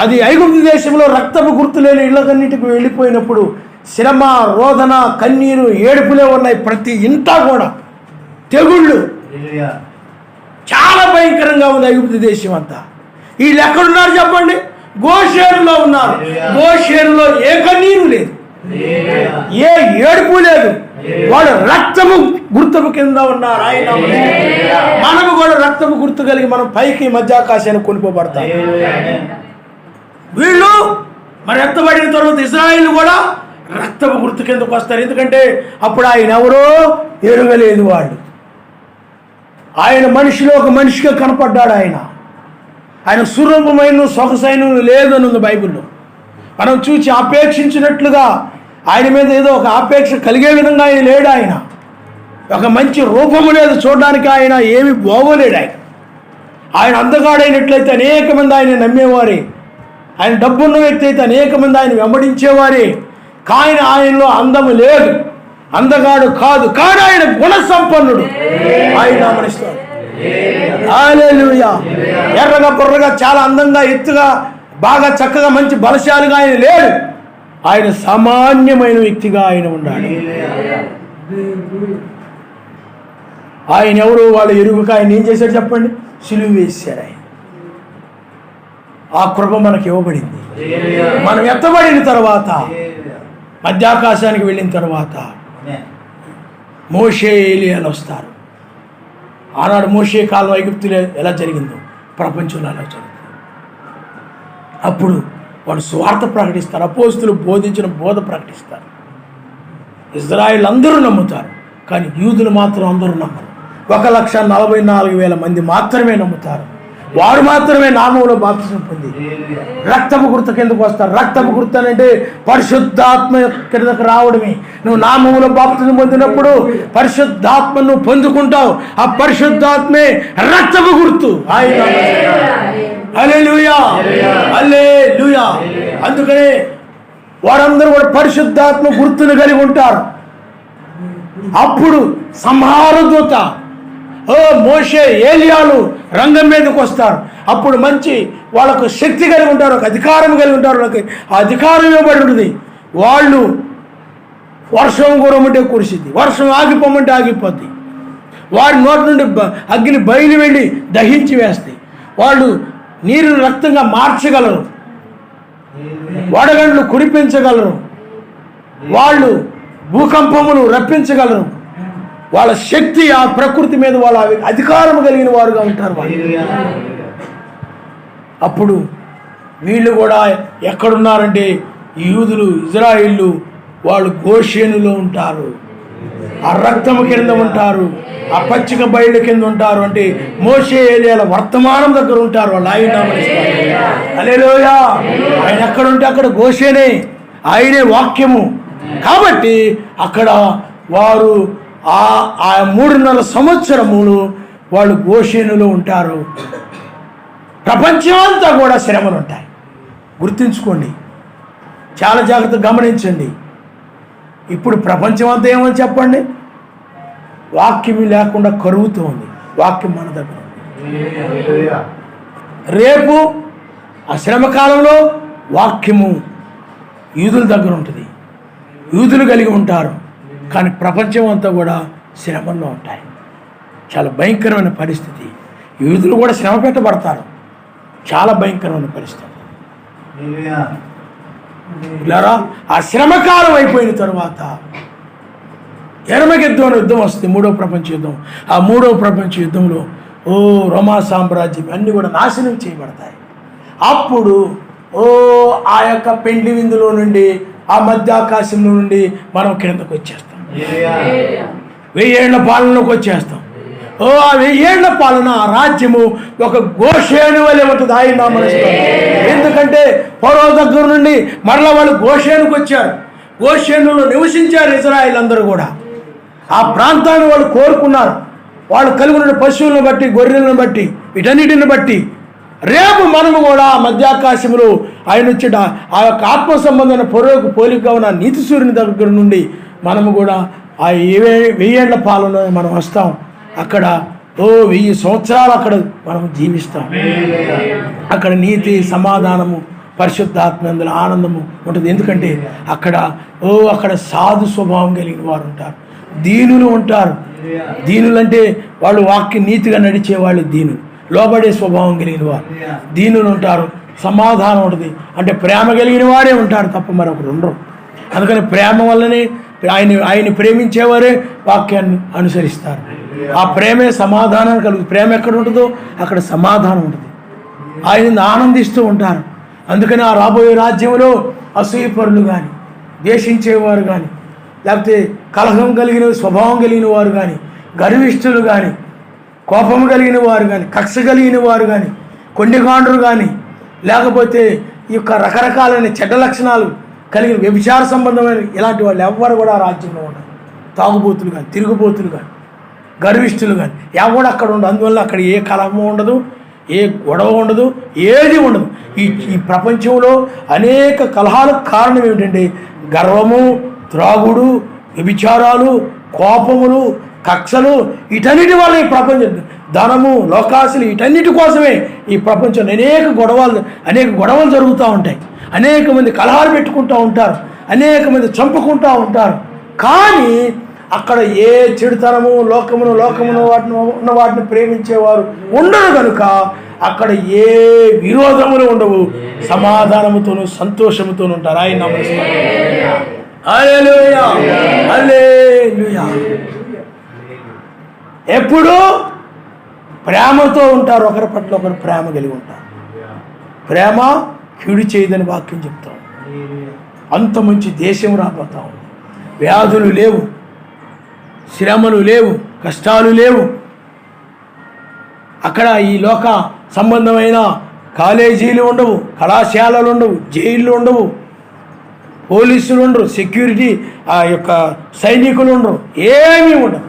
అది ఐగుప్తు దేశంలో రక్తపు గుర్తు లేని ఇళ్ళకన్నిటికి వెళ్ళిపోయినప్పుడు శ్రమ, రోదన, కన్నీరు, ఏడుపులే ఉన్నాయి. ప్రతి ఇంటా కూడా తెగుళ్ళు చాలా భయంకరంగా ఉంది ఐగుప్తు దేశం అంతా. వీళ్ళు ఎక్కడున్నారు చెప్పండి? గోషేనులో ఉన్నారు. గోషేనులో ఏ కన్నీరు లేదు, ఏ ఏడుపు లేదు. వాళ్ళు రక్తము గుర్తుపు కింద ఉన్నారు. ఆయన మనము కూడా రక్తము గుర్తు కలిగి మనం పైకి మధ్యాకాశాన్ని కొనిపోబడతాం. వీళ్ళు మరి ఎత్తబడిన తర్వాత ఇశ్రాయేలు కూడా రక్తపు గుర్తు కిందకు వస్తారు. ఎందుకంటే అప్పుడు ఆయన ఎవరో ఎరుగలేదు. ఆయన మనిషిలో ఒక మనిషిగా కనపడ్డాడు. ఆయన స్వరూపమైన సొగసైన లేదు అని ఉంది బైబిల్లో. మనం చూసి ఆపేక్షించినట్లుగా ఆయన మీద ఏదో ఒక ఆపేక్ష కలిగే విధంగా ఆయన లేడు. ఆయన ఒక మంచి రూపము లేదు చూడడానికి. ఆయన ఏమి బాగోలేడు. ఆయన అందగాడైనట్లయితే అనేక మంది ఆయన నమ్మేవారే. ఆయన డబ్బున్న వ్యక్తి అయితే అనేక మంది ఆయన వెంబడించేవారే. కానీ ఆయనలో అందము లేదు, అందగాడు కాదు. కానీ ఆయన గుణ సంపన్నుడు. ఆయన గమనిస్తాడు. హల్లెలూయా. ఎర్రగా బుర్రగా చాలా అందంగా ఎత్తుగా బాగా చక్కగా మంచి బలశాలిగా ఆయన లేడు. ఆయన సామాన్యమైన వ్యక్తిగా ఆయన ఉన్నాడు. ఆయన ఎవరు వాళ్ళు ఎరుగుక ఆయన ఏం చేశాడు చెప్పండి? సిలువ వేశారు. ఆయన ఆ కృప మనకి ఇవ్వబడింది. మనం ఎత్తబడిన తర్వాత మధ్యాకాశానికి వెళ్ళిన తర్వాత మోషే ఏలియాలు వస్తారు. ఆనాడు మోషే కాలం ఐగుప్తులో ఎలా జరిగిందో ప్రపంచంలో అలా జరుగుతుంది. అప్పుడు వాడు స్వార్థ ప్రకటిస్తారు. అపోస్తులు బోధించిన బోధ ప్రకటిస్తారు. ఇజ్రాయిల్ అందరూ నమ్ముతారు, కానీ యూదులు మాత్రం అందరూ నమ్మరు. 1,44,000 మంది మాత్రమే నమ్ముతారు. వారు మాత్రమే నామములో బాప్తిసం పొంది రక్తపు గుర్తు కిందకు వస్తారు. రక్తపు గుర్తు అంటే పరిశుద్ధాత్మ కిందకు రావడమే. నువ్వు నామములో బాప్తిసం పొందినప్పుడు పరిశుద్ధాత్మ నువ్వు పొందుకుంటావు. ఆ పరిశుద్ధాత్మే రక్తపు గుర్తు. హల్లెలూయా, హల్లెలూయా. అందుకనే వారందరూ కూడా పరిశుద్ధాత్మ గుర్తును కలిగి ఉంటారు. అప్పుడు సంహార దూత మోషే ఏలియాలు రంగం మీదకి వస్తారు. అప్పుడు మంచి వాళ్ళకు శక్తి కలిగి ఉంటారు, ఒక అధికారం కలిగి ఉంటారు. వాళ్ళకి ఆ అధికారం ఇవ్వబడి ఉంటుంది. వాళ్ళు వర్షం కురమంటే కురిసిద్ది, వర్షం ఆగిపోమంటే ఆగిపోద్ది. వారి నోటి నుండి అగ్ని బయలు వెళ్ళి దహించి వేస్తాయి. వాళ్ళు నీరును రక్తంగా మార్చగలరు, వడగండ్లు కురిపించగలరు, వాళ్ళు భూకంపములు రప్పించగలరు. వాళ్ళ శక్తి ఆ ప్రకృతి మీద వాళ్ళ అధికారం కలిగిన వారుగా ఉంటారు. అప్పుడు వీళ్ళు కూడా ఎక్కడున్నారంటే యూదులు, ఇజ్రాయిళ్ళు వాళ్ళు గోషేనులో ఉంటారు. ఆ రక్తము కింద ఉంటారు, ఆ పచ్చిక బయళ్ళ కింద ఉంటారు. అంటే మోషే ఏలియాల వర్తమానం దగ్గర ఉంటారు. వాళ్ళు ఆయన నామనిస్తారు. హల్లెలూయా. ఆయన ఎక్కడుంటే అక్కడ గోషేనే, ఆయనే వాక్యము. కాబట్టి అక్కడ వారు ఆ 3.5 సంవత్సరములు వాళ్ళు గోషేనులో ఉంటారు. ప్రపంచమంతా కూడా శ్రమలు ఉంటాయి. గుర్తుంచుకోండి, చాలా జాగ్రత్తగా గమనించండి. ఇప్పుడు ప్రపంచం అంతా ఏమని చెప్పండి? వాక్యం లేకుండా కరువుతూ ఉంది. వాక్యం మన దగ్గర ఉంది. రేపు ఆ శ్రమకాలంలో వాక్యము యూదుల దగ్గర ఉంటుంది, యూదులు కలిగి ఉంటారు. కానీ ప్రపంచం అంతా కూడా శ్రమల్లో ఉంటాయి. చాలా భయంకరమైన పరిస్థితి. యూదులు కూడా శ్రమ పెట్టబడతారు. చాలా భయంకరమైన పరిస్థితి. ఇలారా ఆ శ్రమకాలం అయిపోయిన తర్వాత ఎర్మగెద్దోని యుద్ధం వస్తుంది, 3వ ప్రపంచ యుద్ధం. ఆ 3వ ప్రపంచ యుద్ధంలో రోమా సామ్రాజ్యం అన్నీ కూడా నాశనం చేయబడతాయి. అప్పుడు ఆ యొక్క పెండ్లి విందులో నుండి, ఆ మధ్యాకాశంలో నుండి మనం కిందకు వచ్చేస్తాం. 1000 ఏళ్ల పాలనలోకి వచ్చేస్తాం. ఆ 1000 ఏళ్ల పాలన, ఆ రాజ్యము ఒక గోషేను వలె ఉంటుంది. ఆయన నామనిస్తారు. ఎందుకంటే ఫరో దగ్గర నుండి మరలా వాళ్ళు గోషేనుకు వచ్చారు. గోషేనులో నివసించారు ఇశ్రాయేలు అందరూ కూడా. ఆ ప్రాంతాన్ని వాళ్ళు కోరుకున్నారు. వాళ్ళు కలిగి ఉన్న పశువులను బట్టి, గొర్రెలను బట్టి, వీటన్నిటిని బట్టి రేపు మనము కూడా మధ్యాకాశంలో ఆయన వచ్చేట ఆ యొక్క ఆత్మ సంబంధమైన పొరకు పోలికగా ఉన్న నీతి సూర్యుని దగ్గర నుండి మనము కూడా ఆ 1000 ఏళ్ల పాలన మనం వస్తాం. అక్కడ 1000 సంవత్సరాలు అక్కడ మనం జీవిస్తాం. అక్కడ నీతి, సమాధానము, పరిశుద్ధాత్మ అందులో ఆనందము ఉంటుంది. ఎందుకంటే అక్కడ సాధు స్వభావం కలిగిన వారు ఉంటారు, దీనులు ఉంటారు. దీనులంటే వాళ్ళు వాక్య నీతిగా నడిచే వాళ్ళు దీనులు, లోబడే స్వభావం కలిగిన వారు దీనులు ఉంటారు. సమాధానం ఉంటుంది. అంటే ప్రేమ కలిగిన వాడే ఉంటాడు తప్ప మరొకరు ఉండరు. అందుకని ప్రేమ వల్లనే ఆయన్ని ప్రేమించేవారే వాక్యాన్ని అనుసరిస్తారు. ఆ ప్రేమే సమాధానాన్ని కలుగుతుంది. ప్రేమ ఎక్కడ ఉంటుందో అక్కడ సమాధానం ఉంటుంది. ఆయన్ని ఆనందిస్తూ ఉంటారు. అందుకని ఆ రాబోయే రాజ్యంలో అసూయపరులు కానీ, ద్వేషించేవారు కానీ, లేకపోతే కలహం కలిగిన స్వభావం కలిగిన వారు కానీ, గర్విష్ఠులు కానీ, కోపం కలిగిన వారు కానీ, కక్ష కలిగిన వారు కానీ, కొండిగాండ్రు కానీ, లేకపోతే ఈ యొక్క రకరకాలైన చెడ్డ లక్షణాలు కలిగిన వ్యభిచార సంబంధమైన ఇలాంటి వాళ్ళు ఎవ్వరు కూడా ఆ రాజ్యంలో ఉండరు. తాగుబోతులు కానీ, తిరుగుబోతులు కానీ, గర్విష్ఠులు కానీ ఎవరు అక్కడ ఉండదు. అందువల్ల అక్కడ ఏ కలహము ఉండదు, ఏ గొడవ ఉండదు, ఏది ఉండదు. ఈ ప్రపంచంలో అనేక కలహాలకు కారణం ఏమిటంటే గర్వము, త్రాగుడు, వ్యభిచారాలు, కోపములు, కక్షలు, వీటన్నిటి వల్ల ఈ ప్రపంచం, ధనము, లోకాసులు, వీటన్నిటి కోసమే ఈ ప్రపంచంలో అనేక గొడవలు జరుగుతూ ఉంటాయి. అనేక మంది కలహాలు పెట్టుకుంటూ ఉంటారు, అనేక మంది చంపుకుంటూ ఉంటారు. కానీ అక్కడ ఏ చెడుతనము, లోకమును ఉన్న వాటిని ప్రేమించేవారు ఉండరు కనుక అక్కడ ఏ విరోధములు ఉండవు. సమాధానముతోనూ సంతోషముతోనూ ఉంటారు. ఆయన నమస్కారం. హల్లెలూయా, హల్లెలూయా. ఎప్పుడు ప్రేమతో ఉంటారు. ఒకరి పట్ల ఒకరు ప్రేమ కలిగి ఉంటారు. ప్రేమ కీడు చేయదని వాక్యం చెప్తాం. అంత మంచి దేశం రాబోతా ఉంది. వ్యాధులు లేవు, శ్రమలు లేవు, కష్టాలు లేవు. అక్కడ ఈ లోక సంబంధమైన కాలేజీలు ఉండవు, కళాశాలలు ఉండవు, జైళ్ళు ఉండవు, పోలీసులు ఉండరు, సెక్యూరిటీ ఆ యొక్క సైనికులు ఉండరు, ఏమీ ఉండవు.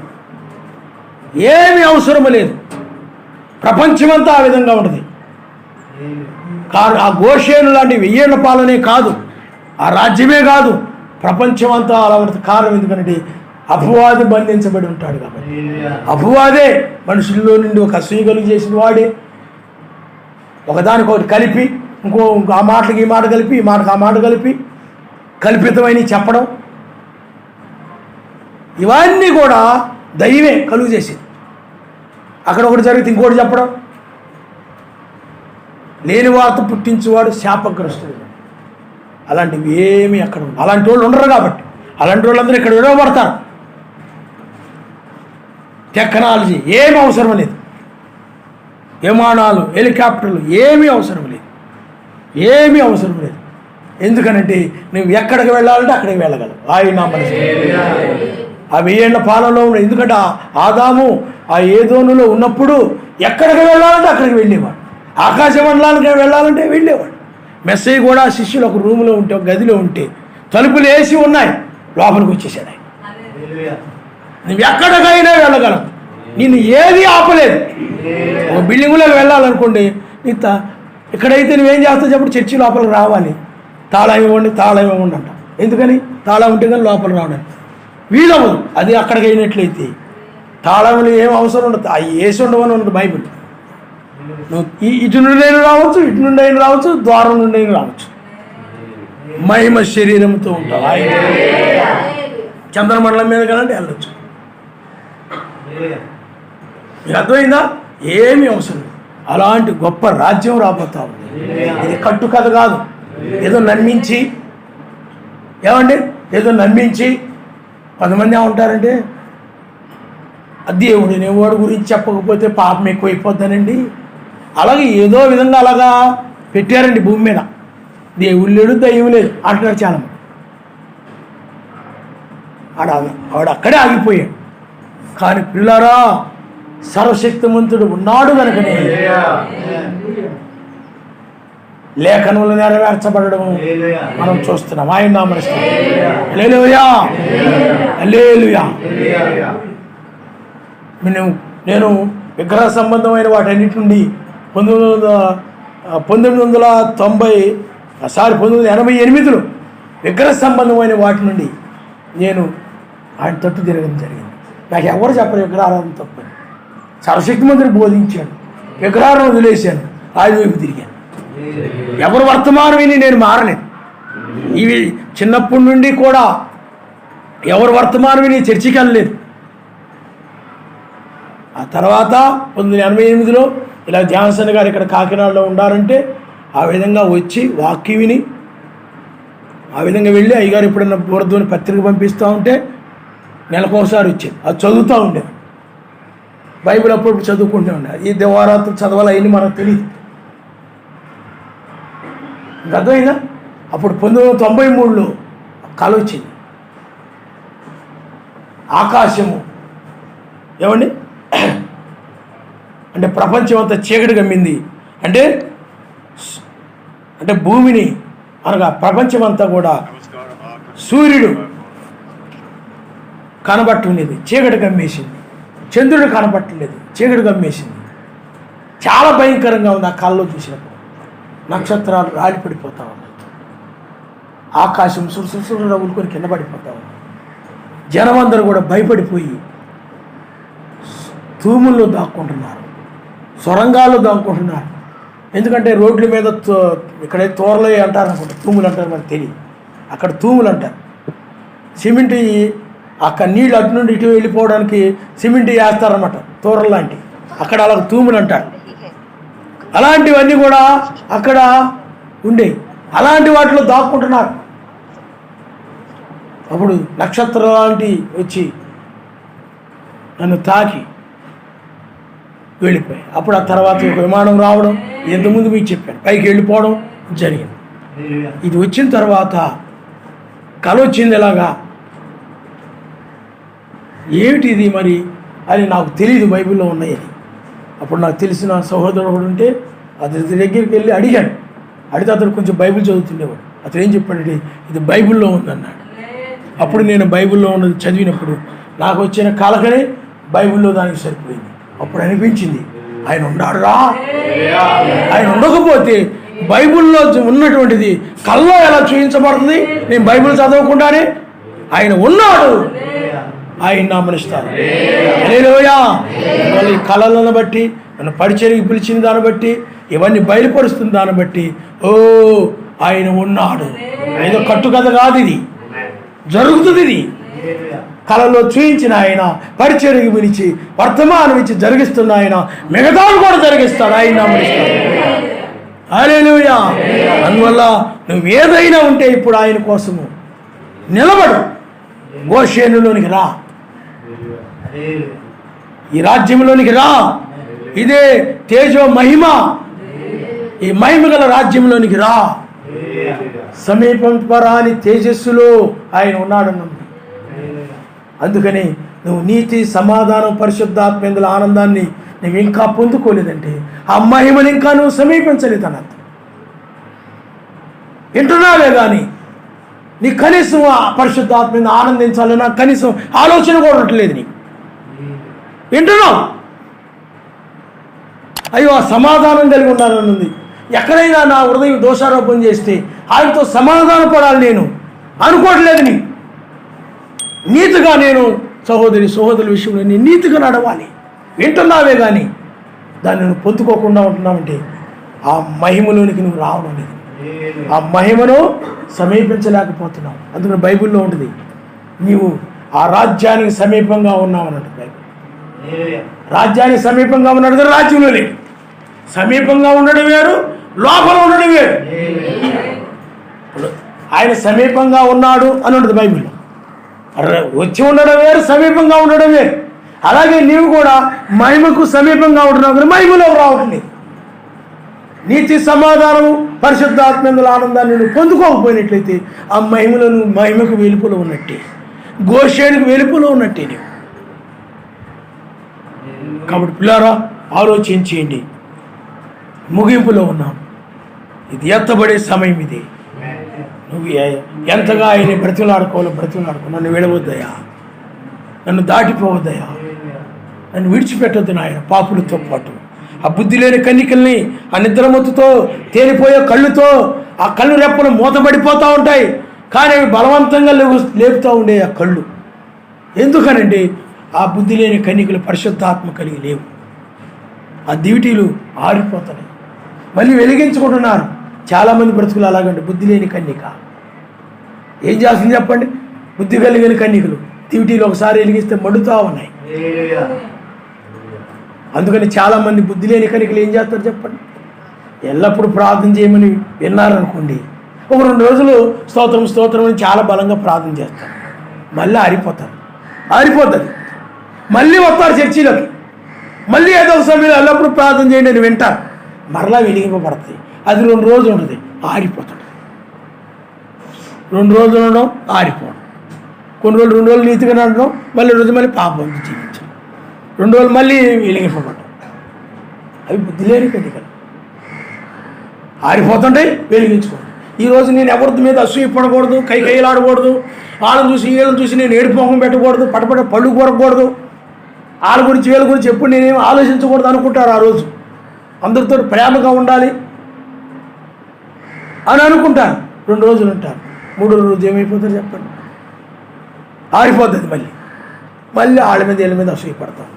ఏమీ అవసరం లేదు. ప్రపంచమంతా ఆ విధంగా ఉంటుంది. ఆ గోషేను లాంటి 1000 ఏళ్ల పాలనే కాదు, ఆ రాజ్యమే కాదు, ప్రపంచమంతా అలా ఉంటుంది. కారణం ఎందుకంటే అపవాది బంధించబడి ఉంటాడు కాబట్టి. అపవాదే మనుషుల్లో నుండి ఒక అసూయ కలుగు చేసిన వాడే. ఒకదానికొకటి కలిపి ఇంకో ఆ మాటకి ఈ మాట కలిపి, ఈ మాటకు ఆ మాట కలిపి కల్పితమైన చెప్పడం, ఇవన్నీ కూడా దైవమే కలుగు చేసేది. అక్కడ ఒకటి జరిగితే ఇంకోటి చెప్పడం. లేని వార్త పుట్టించేవాడు శాపగ్రస్తుడు. అలాంటివి ఏమీ అక్కడ ఉండవు. అలాంటి వాళ్ళు ఉండరు కాబట్టి అలాంటి వాళ్ళందరూ ఇక్కడ విడవబడతారు. టెక్నాలజీ ఏమీ అవసరం లేదు. విమానాలు, హెలికాప్టర్లు ఏమీ అవసరం లేదు. ఏమీ అవసరం లేదు. ఎందుకనంటే నువ్వు ఎక్కడికి వెళ్ళాలంటే అక్కడికి వెళ్ళగలవు. ఆయన నా మనసు ఆ 1000 ఏళ్ల పాలనలో ఉన్న. ఎందుకంటే ఆదాము ఆ ఏదోనులో ఉన్నప్పుడు ఎక్కడికి వెళ్ళాలంటే అక్కడికి వెళ్ళేవాడు. ఆకాశ మండలానికి వెళ్ళాలంటే వెళ్ళేవాడు. మెస్సయ్య కూడా శిష్యులు ఒక రూములో ఉంటే, ఒక గదిలో ఉంటే తలుపులు వేసి ఉన్నాయి, లోపలికి వచ్చేసాడు. నువ్వు ఎక్కడికైనా వెళ్ళగలవు. నేను ఏది ఆపలేదు. ఒక బిల్డింగ్లోకి వెళ్ళాలనుకోండి, ఇక్కడైతే నువ్వేం చేస్తావు చెప్పండి, చర్చి లోపలికి రావాలి, తాళం ఇవ్వండి అంట. ఎందుకని? తాళం ఉంటే కానీ లోపల రావడానికి వీలవ్వదు. అది అక్కడికి అయినట్లయితే తాళములు ఏం అవసరం ఉండదు. అవి వేసి ఉండవని ఉండదు బైబిల్. నువ్వు ఇటు నుండి అయినా రావచ్చు, ఇటు నుండి అయినా రావచ్చు, ద్వారం నుండి అయినా రావచ్చు. మహిమ శరీరంతో ఉంటావు. చంద్రమండలం మీద కదంటే వెళ్ళొచ్చు. మీకు అర్థమైందా? ఏమీ అవసరం లేదు. అలాంటి గొప్ప రాజ్యం రాబోతా ఉంది. ఇది కట్టు కథ కాదు. ఏదో నమ్మించి కొంతమంది ఏమంటారంటే దేవుడు వాడి గురించి చెప్పకపోతే పాపం ఎక్కువైపోద్దానండి. అలాగే ఏదో విధంగా అలాగా పెట్టారండి భూమి మీద. దేవుడు లేడు, దయ్యం లేదు అంటున్నారు చాలా. ఆడు అక్కడే ఆగిపోయాడు. కానీ పిల్లరా, సర్వశక్తిమంతుడు ఉన్నాడు కనుకనే లేఖనంలో నెరవేర్చబడడం మనం చూస్తున్నాం. ఆయన నామస్తు. హల్లెలూయా, హల్లెలూయా. నేను విగ్రహ సంబంధమైన వాటన్నిటి నుండి 1988లో విగ్రహ సంబంధమైన వాటి నుండి నేను ఆయన తట్టు తిరగడం జరిగింది. నాకు ఎవరు చెప్పరు విగ్రహారాధన తప్పని. సర్వశక్తిమంతుడు బోధించాడు, విగ్రహాలను వదిలేశాను, ఆయన వైపు తిరిగాను. ఎవరు వర్తమానం విని నేను మారలేదు. ఇవి చిన్నప్పటి నుండి కూడా ఎవరు వర్తమానం విని చర్చికి వెళ్ళలేదు. ఆ తర్వాత 1988లో ఇలా జాన్సన్ గారు ఇక్కడ కాకినాడలో ఉండారంటే ఆ విధంగా వచ్చి వాక్యం విని ఆ విధంగా వెళ్ళి అయ్యగారు ఎప్పుడన్నా బోరద్దుని పత్రిక పంపిస్తూ ఉంటే నెలకోసారి వచ్చేది, అది చదువుతూ ఉండేది. బైబిల్ అప్పుడు చదువుకుంటూ ఉండేది. ఈ దేవారాత్రులు చదవాలి అవన్నీ మనకు తెలియదు. అర్థమైందా? అప్పుడు 1993లో కళ వచ్చింది. ఆకాశము ఏమండి అంటే ప్రపంచం అంతా చీకటి గమ్మింది. అంటే అంటే భూమిని అనగా ప్రపంచం అంతా కూడా సూర్యుడు కనబట్టలేదు, చీకటి గమ్మేసింది. చంద్రుడు కనబట్టలేదు, చీకటి గమ్మేసింది. చాలా భయంకరంగా ఉంది. ఆ కళ్ళలో చూసినప్పుడు నక్షత్రాలు రాలిపడిపోతా ఉన్నాయి, ఆకాశం సురసురు రవ్వులుకొని కింద పడిపోతా ఉంది. జనమందరూ కూడా భయపడిపోయి తూముల్లో దాక్కుంటున్నారు, సొరంగాల్లో దాక్కుంటున్నారు. ఎందుకంటే రోడ్ల మీద ఇక్కడే తోరలు అంటారు అనుకుంటా, తూములు అంటారు, మనకు తెలియదు. అక్కడ తూములు అంటారు. సిమెంట్ అక్కడ నీళ్ళు అటు నుండి ఇటు వెళ్ళిపోవడానికి సిమెంట్ వేస్తారన్నమాట, తోరలు లాంటివి. అక్కడ అలా తూములు అంటారు. అలాంటివన్నీ కూడా అక్కడ ఉండేవి. అలాంటి వాటిలో దాక్కుంటున్నారు. అప్పుడు నక్షత్రం లాంటి వచ్చి నన్ను తాకి వెళ్ళిపోయి, అప్పుడు ఆ తర్వాత ఒక విమానం రావడం, ఎంతముందు మీకు చెప్పాను, పైకి వెళ్ళిపోవడం జరిగింది. ఇది వచ్చిన తర్వాత కల వచ్చింది. ఎలాగా ఏమిటి ఇది మరి అని నాకు తెలియదు, బైబిల్లో ఉన్నాయని. అప్పుడు నాకు తెలిసిన సహోదరుడు ఉంటే అతని దగ్గరికి వెళ్ళి అడిగాను. అడిగితే అతడు కొంచెం బైబిల్ చదువుతుండేవాడు. అతను ఏం చెప్పాడంటే ఇది బైబిల్లో ఉందన్నాడు. అప్పుడు నేను బైబిల్లో ఉన్నది చదివినప్పుడు నాకు వచ్చిన కలకనే బైబిల్లో దానికి సరిపోయింది. అప్పుడు అనిపించింది ఆయన ఉన్నాడురా. ఆయన ఉండకపోతే బైబిల్లో ఉన్నటువంటిది కల్లో ఎలా చూపించబడుతుంది? నేను బైబిల్ చదవకుండానే ఆయన ఉన్నాడు, ఆయన నామనిస్తాను. హల్లెలూయా. ఈ కళలను బట్టి, నన్ను పరిచర్యకి పిలిచిన దాన్ని బట్టి, ఇవన్నీ బయలుపరుస్తున్న దాన్ని బట్టి ఓ ఆయన ఉన్నాడు. ఏదో కట్టుకథ కాదు, ఇది జరుగుతుంది. ఇది కళలో చూయించిన ఆయన, పరిచర్యకి పిలిచి వర్తమానం ఇచ్చి జరిగిస్తున్న ఆయన మిగతాను కూడా జరిగిస్తాడు. ఆయన నామనిస్తాడు. హల్లెలూయా. అందువల్ల నువ్వు ఏదైనా ఉంటే ఇప్పుడు ఆయన కోసము నిలబడు. గోషేనులోనికి రా, ఈ రాజ్యంలోనికి రా. ఇదే తేజో మహిమ, ఈ మహిమ గల రాజ్యంలోనికి రా. సమీపం పరాని తేజస్సులో ఆయన ఉన్నాడన్నది. అందుకని నువ్వు నీతి, సమాధానం, పరిశుద్ధాత్మేందుల ఆనందాన్ని నువ్వు ఇంకా పొందుకోలేదంటే ఆ మహిమను ఇంకా నువ్వు సమీపించలేదు అన్నది. వింటున్నావే కానీ నీ కనీసం ఆ పరిశుద్ధాత్మని ఆనందించాలన్నా కనీసం ఆలోచన కూడా ఉండట్లేదు నీకు. వింటున్నావు, అయ్యో ఆ సమాధానం కలిగి ఉన్నానన్నది. ఎక్కడైనా నా హృదయం దోషారోపణ చేస్తే ఆయనతో సమాధాన పడాలి నేను అనుకోవట్లేదు. నీ నీతిగా నేను సహోదరుల విషయంలో నేను నీతిగా నడవాలి. వింటున్నావే కానీ దాన్ని నువ్వు పొందుకోకుండా ఉంటున్నావంటే ఆ మహిమలోనికి నువ్వు రావడం లేదు, ఆ మహిమను సమీపించలేకపోతున్నావు. అందుకని బైబిల్లో ఉంటుంది నీవు ఆ రాజ్యానికి సమీపంగా ఉన్నావు అన్నట్టు. బైబిల్ రాజ్యానికి సమీపంగా ఉన్నాడు కదా, రాజ్యంలో లేదు. సమీపంగా ఉండడం వేరు, లోపల ఉండడం వేరు. ఆయన సమీపంగా ఉన్నాడు అని ఉంటుంది బైబిల్లో. వచ్చి ఉండడం వేరు, సమీపంగా ఉండడం వేరు. అలాగే నీవు కూడా మహిమకు సమీపంగా ఉంటున్నావు కానీ మహిమలో రావడం లేదు. నీతి, సమాధానము, పరిశుద్ధాత్మేందుల ఆనందాన్ని నువ్వు పొందుకోకపోయినట్లయితే ఆ మహిమలో నువ్వు మహిమకు వెలుపులో ఉన్నట్టే, గోషేనుకు వెలుపులో ఉన్నట్టే నీవు. కాబట్టి పిల్లారా ఆలోచించేయండి. ముగింపులో ఉన్నాం. ఇది ఎత్తబడే సమయం. ఇది నువ్వు ఎంతగా ఆయన బ్రతిలాడుకోవాలో బ్రతిలాడుకో. నన్ను విడవద్దయా, నన్ను దాటిపోవద్దయా, నన్ను విడిచిపెట్టొద్దు నాయన పాపులతో పాటు. ఆ బుద్ధి లేని కన్నికల్ని ఆ నిద్రమత్తుతో తేలిపోయే కళ్ళుతో ఆ కళ్ళు రెప్పలు మూతపడిపోతూ ఉంటాయి, కానీ అవి బలవంతంగా లేపుతూ ఉండే ఆ కళ్ళు. ఎందుకనంటే ఆ బుద్ధి లేని కన్నికలు పరిశుద్ధాత్మ కలిగి లేవు. ఆ దివిటీలు ఆరిపోతున్నాయి, మళ్ళీ వెలిగించుకుంటున్నారు. చాలామంది బ్రతుకులు అలాగంటే బుద్ధి లేని కన్నిక ఏం చేస్తుంది చెప్పండి? బుద్ధి కలిగిన కన్నికలు దివిటీలు ఒకసారి వెలిగిస్తే మండుతూ ఉన్నాయి. అందుకని చాలామంది బుద్ధి లేని కన్నికలు ఏం చేస్తారు చెప్పండి? ఎల్లప్పుడూ ప్రార్థన చేయమని విన్నారనుకోండి, ఒక 2 రోజులు స్తోత్రం స్తోత్రం అని చాలా బలంగా ప్రార్థన చేస్తారు, మళ్ళీ ఆరిపోతుంది. మళ్ళీ వస్తారు చర్చిలోకి, మళ్ళీ ఏదో ఒక సమయంలో ఎల్లప్పుడూ ప్రార్థన చేయండి అని వింటారు, మరలా వెలిగింపబడుతుంది. అది 2 రోజులు ఉంటుంది, ఆరిపోతుంది. 2 రోజులు ఉండడం, ఆరిపోవడం. కొన్ని రోజులు 2 రోజులు నీతిగా ఉండడం, మళ్ళీ రోజు మళ్ళీ పాపం జీవించడం, 2 రోజులు మళ్ళీ వెలిగింపబడడం. అవి బుద్ధి లేని కటికలు. ఆరిపోతుంటాయి, వెలిగించుకోండి. ఈరోజు నేను ఎవరి మీద అసూయ పడకూడదు, కైలాడకూడదు, వాళ్ళని చూసి వీళ్ళని చూసి నేను ఏడుపోకం పెట్టకూడదు, పటపట పళ్ళు కోరకూడదు, వాళ్ళ గురించి వీళ్ళ గురించి ఎప్పుడు నేనేం ఆలోచించకూడదు అనుకుంటారు. ఆ రోజు అందరితో ప్రేమగా ఉండాలి అని అనుకుంటారు. 2 రోజులు ఉంటారు, 3వ రోజు ఏమైపోతారు చెప్పండి? ఆరిపోతుంది. మళ్ళీ వాళ్ళ మీద వీళ్ళ మీద అసూయ పడతారు,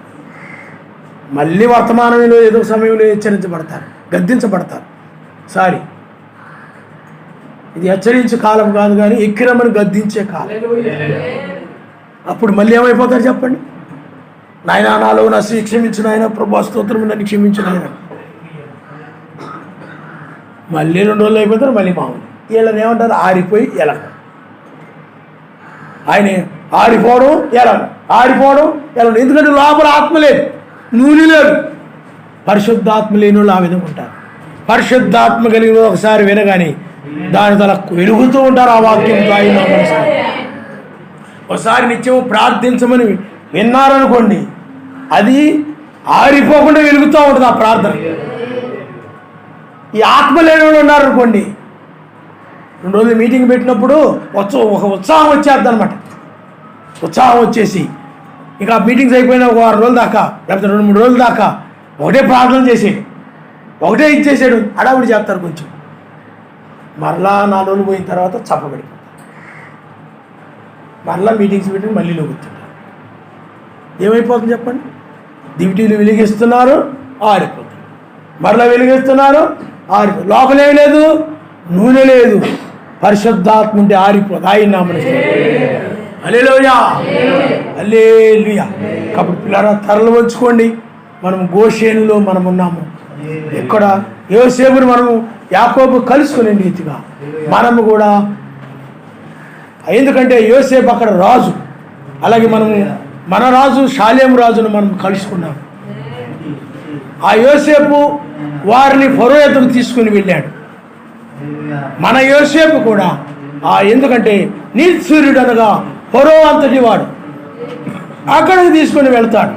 మళ్ళీ వర్తమానంలో ఏదో సమయంలో హెచ్చరించబడతారు, గద్దించబడతారు. సారీ, ఇది హెచ్చరించే కాలం కాదు, కానీ ఎక్కిరమ్మని గద్దించే కాలం. అప్పుడు మళ్ళీ ఏమైపోతారు చెప్పండి? నాయన నాలో నా క్షమించు నాయన, ప్రభు స్తోత్రం నన్ను క్షమించు నాయన. మళ్ళీ 2 రోజులు అయిపోతారు, మళ్ళీ మామూలు. వీళ్ళని ఏమంటారు? ఆరిపోయి ఎలా. ఆయన ఆరిపోవడం ఎలా, ఎందుకంటే లోపల ఆత్మ లేదు, నూనె లేదు. పరిశుద్ధాత్మ లేని వాళ్ళు ఆ విధంగా ఉంటారు. పరిశుద్ధాత్మ కలిగిన ఒకసారి వినగానే దాని తల వెలుగుతూ ఉంటారు. ఆ వాక్యంతో ఆయన ఒకసారి నిత్యం ప్రార్థించమని విన్నారనుకోండి, అది ఆరిపోకుండా వెలుగుతూ ఉంటుంది ఆ ప్రార్థన. ఈ ఆత్మ లేని వాళ్ళు ఉన్నారనుకోండి, 2 రోజులు మీటింగ్ పెట్టినప్పుడు ఒక ఉత్సాహం వచ్చేద్ది అనమాట. ఉత్సాహం వచ్చేసి ఇంకా మీటింగ్స్ అయిపోయిన ఒక 6 రోజుల దాకా, లేకపోతే 2-3 రోజుల దాకా ఒకటే ప్రార్థన చేసేది, ఒకటే ఇచ్చేసాడు, హడావిడి చేస్తారు కొంచెం. మరలా 4 రోజులు పోయిన తర్వాత చప్పబడిపోతారు, మరలా మీటింగ్స్ పెట్టి మళ్ళీ లొగుతుంటారు. ఏమైపోతుంది చెప్పండి? దివిటీలు వెలిగిస్తున్నారు, ఆరిపోతుంది. మరలా వెలిగిస్తున్నారు, ఆరిపోతుంది. లోపలేమి లేదు, నూనె లేదు. పరిశుద్ధాత్మ ఉంటే ఆరిపోదు. ఆయన నామమున హల్లెలూయా, హల్లెలూయా. కాబట్టి పిల్లరా, తరలు వంచుకోండి. మనం గోషేనులో మనం ఉన్నాము. ఇక్కడ యోసేపుని మనము యాకోబు కలుసుకునే రీతిగా మనము కూడా, ఎందుకంటే యోసేపు అక్కడ రాజు, అలాగే మనము మన రాజు షాలేము రాజును మనం కలుసుకున్నాం. ఆ యోసేపు వారిని ఫరో ఎద్దుకు తీసుకుని వెళ్ళాడు. మన యోసేపు కూడా ఎందుకంటే నీతిసూర్యుడు అనగా ఫరో అంతటి వాడు, అక్కడికి తీసుకొని వెళ్తాడు.